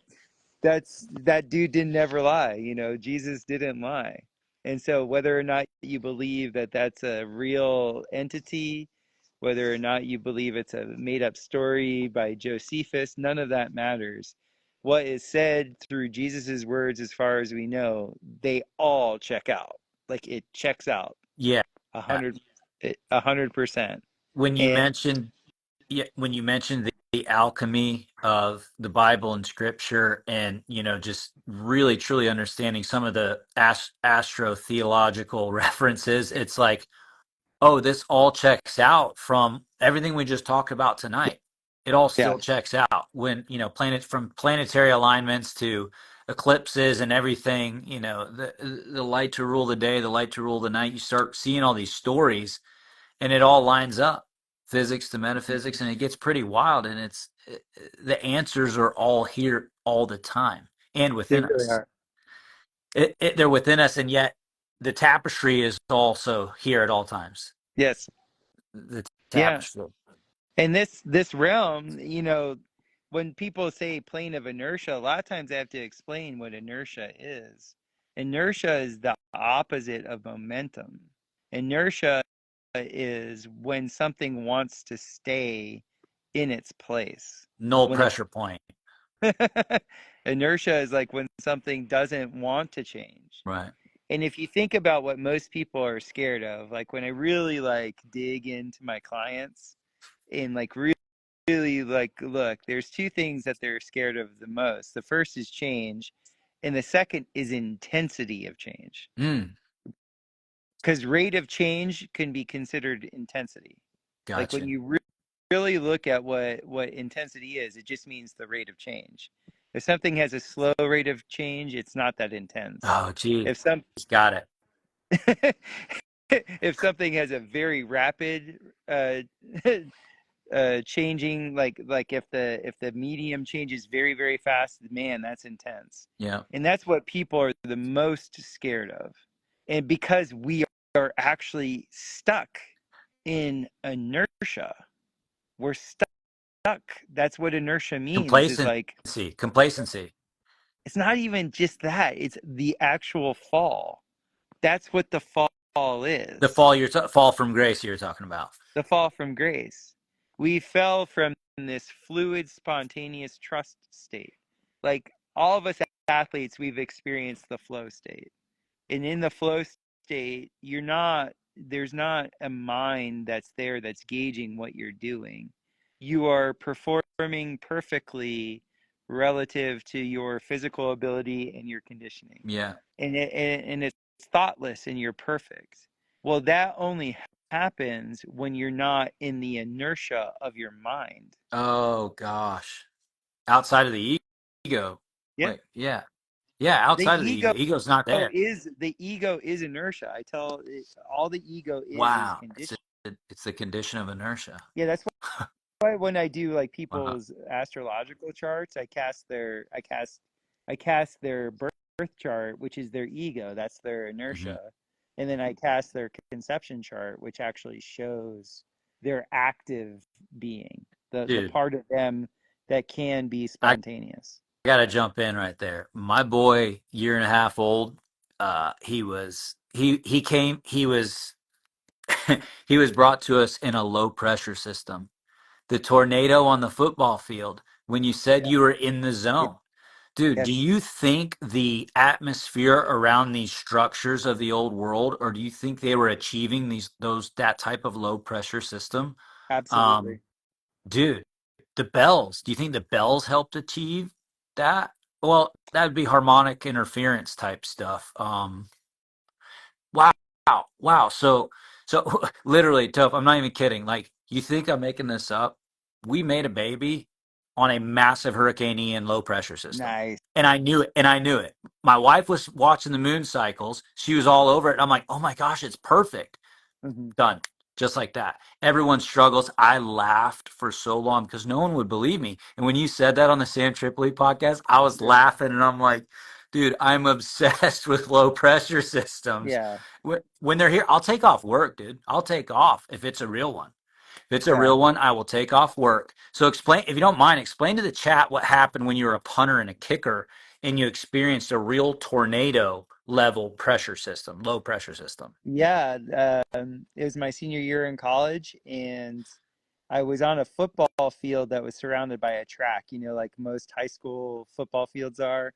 Speaker 2: that dude didn't never lie, Jesus didn't lie. And so whether or not you believe that that's a real entity, whether or not you believe it's a made up story by Josephus, none of that matters. What is said through Jesus's words, as far as we know, they all check out. Like it checks out
Speaker 1: Yeah.
Speaker 2: 100%.
Speaker 1: When you
Speaker 2: And
Speaker 1: mentioned Yeah, when you mentioned the alchemy of the Bible and Scripture, and just really truly understanding some of the astro theological references, it's like, oh, this all checks out from everything we just talked about tonight. It all
Speaker 2: yeah,
Speaker 1: still checks out when from planetary alignments to eclipses and everything. The light to rule the day, the light to rule the night. You start seeing all these stories, and it all lines up. physics to metaphysics, and it gets pretty wild. And the answers are all here all the time and
Speaker 2: They
Speaker 1: within
Speaker 2: really
Speaker 1: us.
Speaker 2: are.
Speaker 1: They're within us, and yet the tapestry is also here at all times.
Speaker 2: Yes.
Speaker 1: The
Speaker 2: Yeah.
Speaker 1: tapestry.
Speaker 2: And this realm, when people say plane of inertia, a lot of times I have to explain what inertia is. Inertia is the opposite of momentum. Inertia is when something wants to stay in its place.
Speaker 1: Null
Speaker 2: When it
Speaker 1: pressure point.
Speaker 2: Inertia is like when something doesn't want to change.
Speaker 1: Right.
Speaker 2: And if you think about what most people are scared of, like when I really like dig into my clients and like really like look, there's two things that they're scared of the most. The first is change, and the second is intensity of change.
Speaker 1: Mm,
Speaker 2: Because rate of change can be considered intensity. Like when
Speaker 1: gotcha.
Speaker 2: you really look at what intensity is, it just means the rate of change. If something has a slow rate of change, it's not that intense.
Speaker 1: Oh, gee.
Speaker 2: If some
Speaker 1: Got it.
Speaker 2: if something has a very rapid changing, like if the medium changes very very fast, man, that's intense.
Speaker 1: Yeah.
Speaker 2: And that's what people are the most scared of. And because we are actually stuck in inertia, we're stuck. That's what inertia means, is like
Speaker 1: Complacency.
Speaker 2: it's not even just that, it's the actual fall. That's what the fall
Speaker 1: The
Speaker 2: is.
Speaker 1: fall from grace you're talking about.
Speaker 2: The fall from grace. We fell from this fluid, spontaneous trust state. Like all of us athletes, we've experienced the flow state. And in the flow state, there's not a mind that's there that's gauging what you're doing. You are performing perfectly relative to your physical ability and your conditioning.
Speaker 1: Yeah.
Speaker 2: And it's thoughtless and you're perfect. Well, that only happens when you're not in the inertia of your mind.
Speaker 1: Oh gosh. Outside of the ego.
Speaker 2: Yeah.
Speaker 1: Wait, yeah. Yeah,
Speaker 2: The
Speaker 1: outside of the
Speaker 2: ego
Speaker 1: ego. Ego's not there.
Speaker 2: is inertia. I tell all the ego is
Speaker 1: Wow.
Speaker 2: condition.
Speaker 1: It's the condition of inertia.
Speaker 2: Yeah, that's why when I do like
Speaker 1: Wow.
Speaker 2: people's astrological charts, I cast their birth chart, which is their ego. That's their
Speaker 1: Hmm.
Speaker 2: inertia. And then I cast their conception chart, which actually shows their active being, the
Speaker 1: Dude,
Speaker 2: part of them that can be
Speaker 1: I
Speaker 2: spontaneous.
Speaker 1: gotta jump in right there. My boy, year and a half old, he came he was he was brought to us in a low pressure system. The tornado on the football field, when you said
Speaker 2: Yeah.
Speaker 1: you were in the
Speaker 2: Yeah.
Speaker 1: zone. Dude, do
Speaker 2: Yes.
Speaker 1: you think the atmosphere around these structures of the old world, or do you think they were achieving that type of low pressure system?
Speaker 2: Absolutely.
Speaker 1: Um, dude, the bells. Do you think the bells helped achieve that? Well, that'd be harmonic interference type stuff. Wow, wow. So literally, Toph, I'm not even kidding. Like, you think I'm making this up? We made a baby on a massive Hurricane Ian low pressure system.
Speaker 2: Nice.
Speaker 1: And I knew it. And I knew it. My wife was watching the moon cycles. She was all over it. And I'm like, oh my gosh, it's perfect.
Speaker 2: Hmm.
Speaker 1: Done. Just like that. Everyone struggles. I laughed for so long because no one would believe me. And when you said that on the Sam Tripoli podcast, I was
Speaker 2: Yeah.
Speaker 1: laughing and I'm like, dude, I'm obsessed with low pressure systems.
Speaker 2: Yeah.
Speaker 1: When they're here, I'll take off work, dude. I'll take off if it's a real one. If it's a
Speaker 2: Yeah.
Speaker 1: real one, I will take off work. So explain, if you don't mind, explain to the chat what happened when you were a punter and a kicker and you experienced a real tornado level pressure system, low pressure system.
Speaker 2: Yeah, it was my senior year in college, and I was on a football field that was surrounded by a track, like most high school football fields are.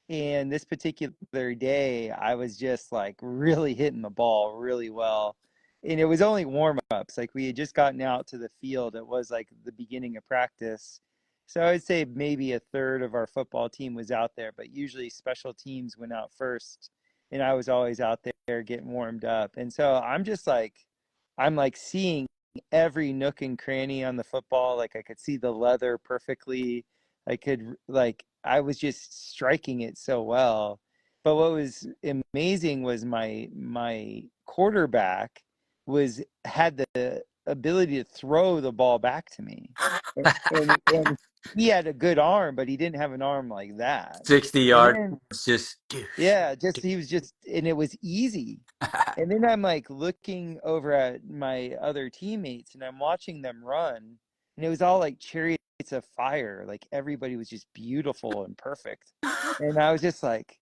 Speaker 2: And this particular day, I was just like really hitting the ball really well. And it was only warm-ups. Like we had just gotten out to the field. It was like the beginning of practice. So I would say maybe a third of our football team was out there, but usually special teams went out first, and I was always out there getting warmed up. And so I'm like seeing every nook and cranny on the football. Like I could see the leather perfectly. I was just striking it so well. But what was amazing was my quarterback had the ability to throw the ball back to me. And he had a good arm, but he didn't have an arm like that.
Speaker 1: 60
Speaker 2: And
Speaker 1: yards,
Speaker 2: then,
Speaker 1: just douche.
Speaker 2: yeah, he was just, and it was easy. And then I'm like looking over at my other teammates and I'm watching them run, and it was all like chariots of fire. Like everybody was just beautiful and perfect. And I was just like,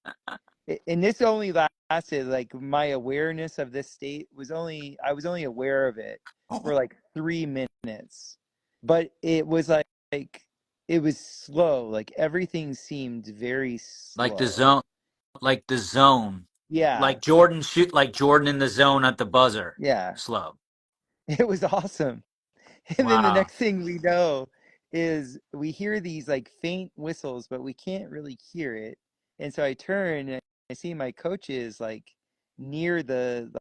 Speaker 2: and this only lasted, like my awareness of this state was I was only aware of it for like 3 minutes, but it was like it was slow. Like everything seemed very
Speaker 1: Like the
Speaker 2: slow.
Speaker 1: zone, like the zone,
Speaker 2: Yeah,
Speaker 1: like Jordan in the zone at the buzzer.
Speaker 2: yeah,
Speaker 1: Slow.
Speaker 2: it was awesome. And then the
Speaker 1: Wow.
Speaker 2: next thing we know is we hear these like faint whistles, but we can't really hear it. And so I turn and I see my coaches like near the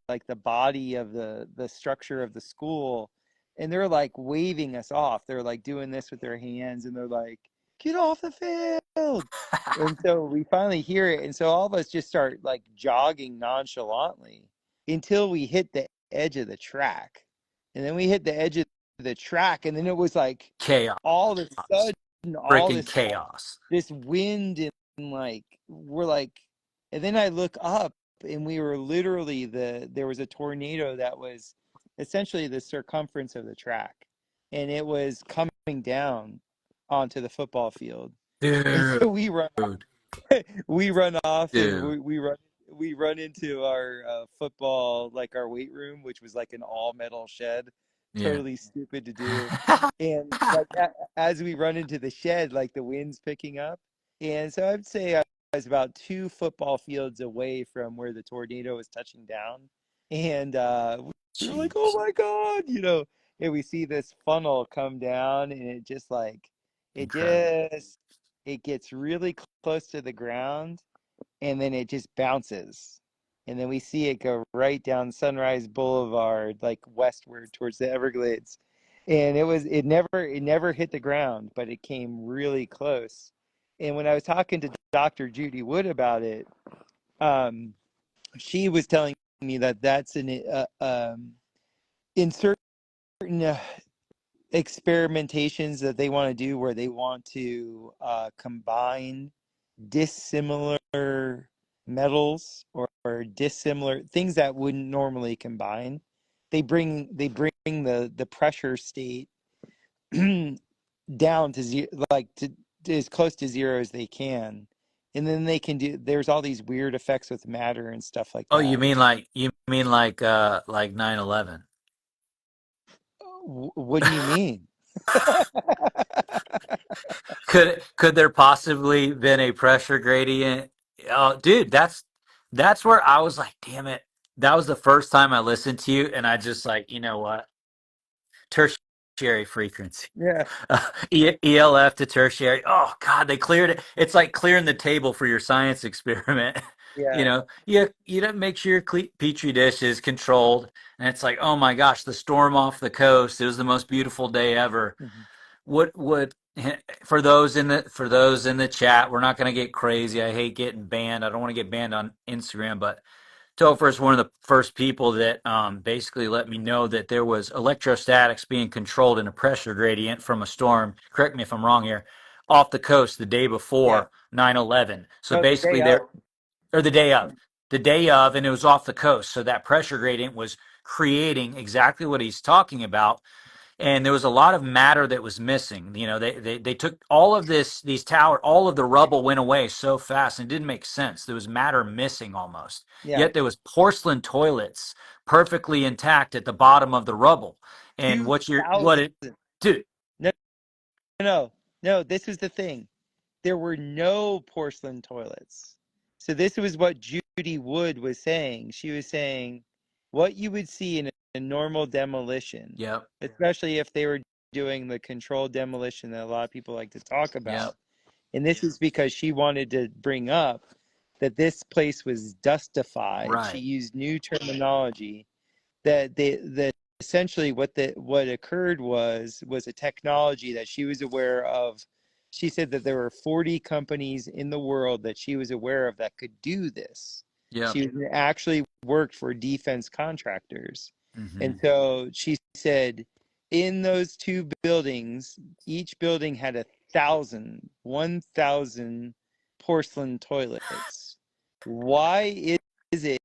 Speaker 2: body of the structure of the school, and they're like waving us off. They're like doing this with their hands, and they're like, "Get off the field." And so we finally hear it, and so all of us just start like jogging nonchalantly until we hit the edge of the track. And then we hit the edge of the track, and then it was like
Speaker 1: Chaos.
Speaker 2: all of a sudden all
Speaker 1: Freaking
Speaker 2: this like
Speaker 1: chaos.
Speaker 2: this wind, and like we're like, and then I look up and we were literally there was a tornado that was essentially the circumference of the track, and it was coming down onto the football field. And
Speaker 1: Dude.
Speaker 2: so we run off, and
Speaker 1: Dude.
Speaker 2: we run into our football, like our weight room, which was like an all metal shed.
Speaker 1: Yeah.
Speaker 2: Totally stupid to do. And like as we run into the shed, like the wind's picking up, and so I'd say I was about 2 football fields away from where the tornado was touching down. And we were like, "Oh
Speaker 1: Jeez.
Speaker 2: my God," and we see this funnel come down, and it just like it
Speaker 1: Incredible.
Speaker 2: just it gets really close to the ground, and then it just bounces. And then we see it go right down Sunrise Boulevard, like westward towards the Everglades. And it never hit the ground, but it came really close. And when I was talking to Dr. Judy Wood about it, she was telling me that that's in certain experimentations that they want to do, where they want to combine dissimilar metals, or dissimilar things that wouldn't normally combine. They bring the pressure state down to zero, like to as close to zero as they can, and then they can do. There's all these weird effects with matter and stuff like
Speaker 1: Oh,
Speaker 2: that.
Speaker 1: you mean like 9/11?
Speaker 2: What do you mean?
Speaker 1: Could there possibly been a pressure gradient? Oh, dude, that's where I was like, damn it. That was the first time I listened to you, and I just like, you know what? Tertiary frequency.
Speaker 2: Yeah,
Speaker 1: ELF to tertiary. Oh God, they cleared it. It's like clearing the table for your science experiment.
Speaker 2: yeah.
Speaker 1: You don't make sure your petri dish is controlled, and it's like, oh my gosh, the storm off the coast. It was the most beautiful day ever.
Speaker 2: Mhm.
Speaker 1: What would for those in the chat? We're not going to get crazy. I hate getting banned. I don't want to get banned on Instagram, but Topher is one of the first people that basically let me know that there was electrostatics being controlled in a pressure gradient from a storm. Correct me if I'm wrong here. Off the coast the day
Speaker 2: Yeah.
Speaker 1: before 9/11. So
Speaker 2: No, the
Speaker 1: basically,
Speaker 2: day of.
Speaker 1: there or the day of, and it was off the coast. So that pressure gradient was creating exactly what he's talking about, and there was a lot of matter that was missing. They took all of these tower, all of the rubble went away so fast, and it didn't make sense. There was matter missing almost.
Speaker 2: Yeah.
Speaker 1: Yet there was porcelain toilets perfectly intact at the bottom of the rubble. And what
Speaker 2: 2000.
Speaker 1: it dude,
Speaker 2: No, no, no. This was the thing. There were no porcelain toilets. So this was what Judy Wood was saying. She was saying what you would see in a normal demolition,
Speaker 1: yep,
Speaker 2: especially if they were doing the controlled demolition that a lot of people like to talk
Speaker 1: yep,
Speaker 2: about. And this is because she wanted to bring up that this place was dustified. She
Speaker 1: right,
Speaker 2: used new terminology that essentially what occurred was a technology that she was aware of. She said that there were 40 companies in the world that she was aware of that could do this.
Speaker 1: yep,
Speaker 2: She actually worked for defense contractors.
Speaker 1: hmm
Speaker 2: And so she said in those two buildings, each building had 1,000 porcelain toilets. Why is it